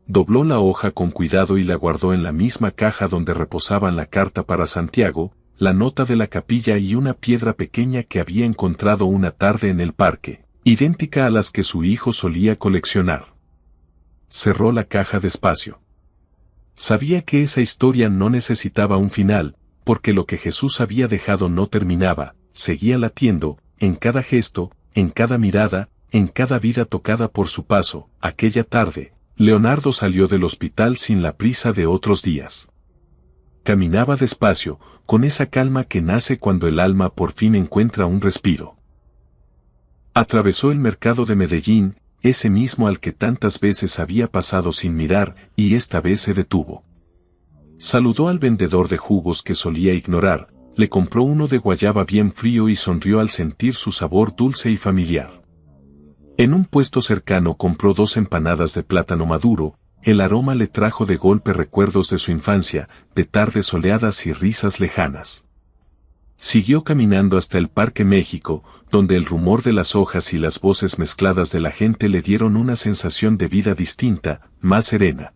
Dobló la hoja con cuidado y la guardó en la misma caja donde reposaban la carta para Santiago, la nota de la capilla y una piedra pequeña que había encontrado una tarde en el parque, idéntica a las que su hijo solía coleccionar. Cerró la caja despacio. Sabía que esa historia no necesitaba un final, porque lo que Jesús había dejado no terminaba, seguía latiendo, en cada gesto, en cada mirada, en cada vida tocada por su paso. Aquella tarde, Leonardo salió del hospital sin la prisa de otros días. Caminaba despacio, con esa calma que nace cuando el alma por fin encuentra un respiro. Atravesó el mercado de Medellín, ese mismo al que tantas veces había pasado sin mirar, y esta vez se detuvo. Saludó al vendedor de jugos que solía ignorar, le compró uno de guayaba bien frío y sonrió al sentir su sabor dulce y familiar. En un puesto cercano compró 2 empanadas de plátano maduro, el aroma le trajo de golpe recuerdos de su infancia, de tardes soleadas y risas lejanas. Siguió caminando hasta el Parque México, donde el rumor de las hojas y las voces mezcladas de la gente le dieron una sensación de vida distinta, más serena.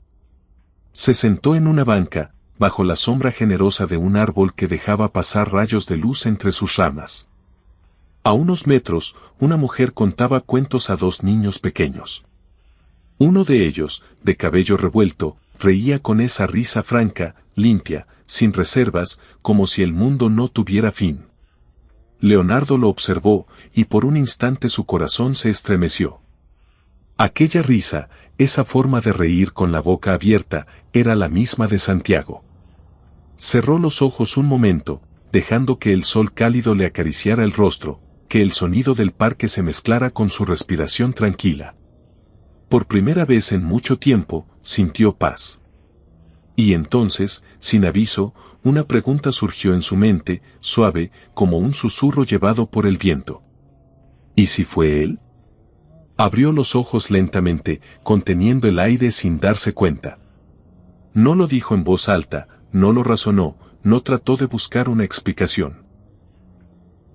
Se sentó en una banca, bajo la sombra generosa de un árbol que dejaba pasar rayos de luz entre sus ramas. A unos metros, una mujer contaba cuentos a dos niños pequeños. Uno de ellos, de cabello revuelto, reía con esa risa franca, limpia, sin reservas, como si el mundo no tuviera fin. Leonardo lo observó, y por un instante su corazón se estremeció. Aquella risa, esa forma de reír con la boca abierta, era la misma de Santiago. Cerró los ojos un momento, dejando que el sol cálido le acariciara el rostro, que el sonido del parque se mezclara con su respiración tranquila. Por primera vez en mucho tiempo, sintió paz. Y entonces, sin aviso, una pregunta surgió en su mente, suave, como un susurro llevado por el viento. ¿Y si fue él? Abrió los ojos lentamente, conteniendo el aire sin darse cuenta. No lo dijo en voz alta, no lo razonó, no trató de buscar una explicación.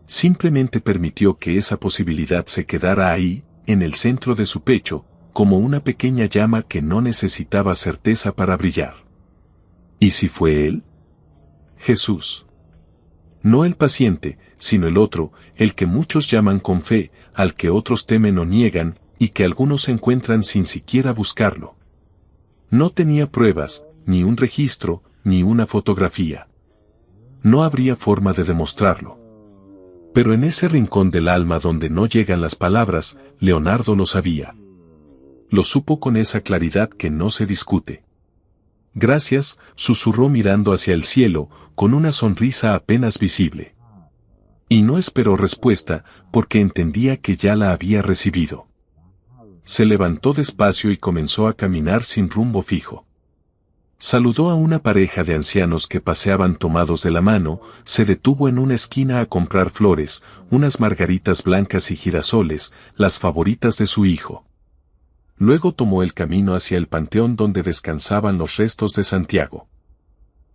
Simplemente permitió que esa posibilidad se quedara ahí, en el centro de su pecho, como una pequeña llama que no necesitaba certeza para brillar. ¿Y si fue él? Jesús. No el paciente, sino el otro, el que muchos llaman con fe, al que otros temen o niegan, y que algunos encuentran sin siquiera buscarlo. No tenía pruebas, ni un registro, ni una fotografía. No habría forma de demostrarlo. Pero en ese rincón del alma donde no llegan las palabras, Leonardo lo sabía. Lo supo con esa claridad que no se discute. Gracias, susurró mirando hacia el cielo, con una sonrisa apenas visible. Y no esperó respuesta, porque entendía que ya la había recibido. Se levantó despacio y comenzó a caminar sin rumbo fijo. Saludó a una pareja de ancianos que paseaban tomados de la mano, se detuvo en una esquina a comprar flores, unas margaritas blancas y girasoles, las favoritas de su hijo. Luego tomó el camino hacia el panteón donde descansaban los restos de Santiago.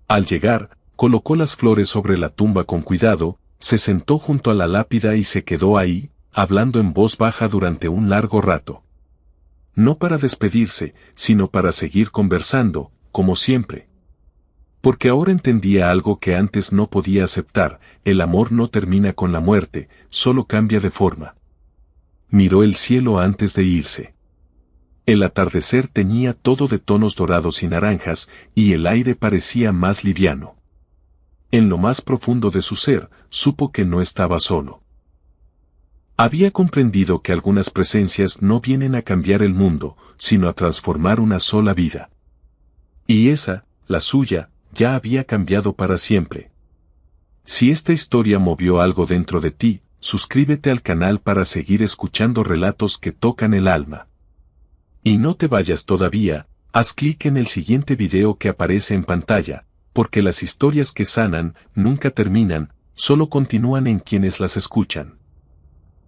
Al llegar, colocó las flores sobre la tumba con cuidado, se sentó junto a la lápida y se quedó ahí, hablando en voz baja durante un largo rato. No para despedirse, sino para seguir conversando, como siempre. Porque ahora entendía algo que antes no podía aceptar, el amor no termina con la muerte, solo cambia de forma. Miró el cielo antes de irse. El atardecer teñía todo de tonos dorados y naranjas, y el aire parecía más liviano. En lo más profundo de su ser, supo que no estaba solo. Había comprendido que algunas presencias no vienen a cambiar el mundo, sino a transformar una sola vida. Y esa, la suya, ya había cambiado para siempre. Si esta historia movió algo dentro de ti, suscríbete al canal para seguir escuchando relatos que tocan el alma. Y no te vayas todavía, haz clic en el siguiente video que aparece en pantalla, porque las historias que sanan nunca terminan, solo continúan en quienes las escuchan.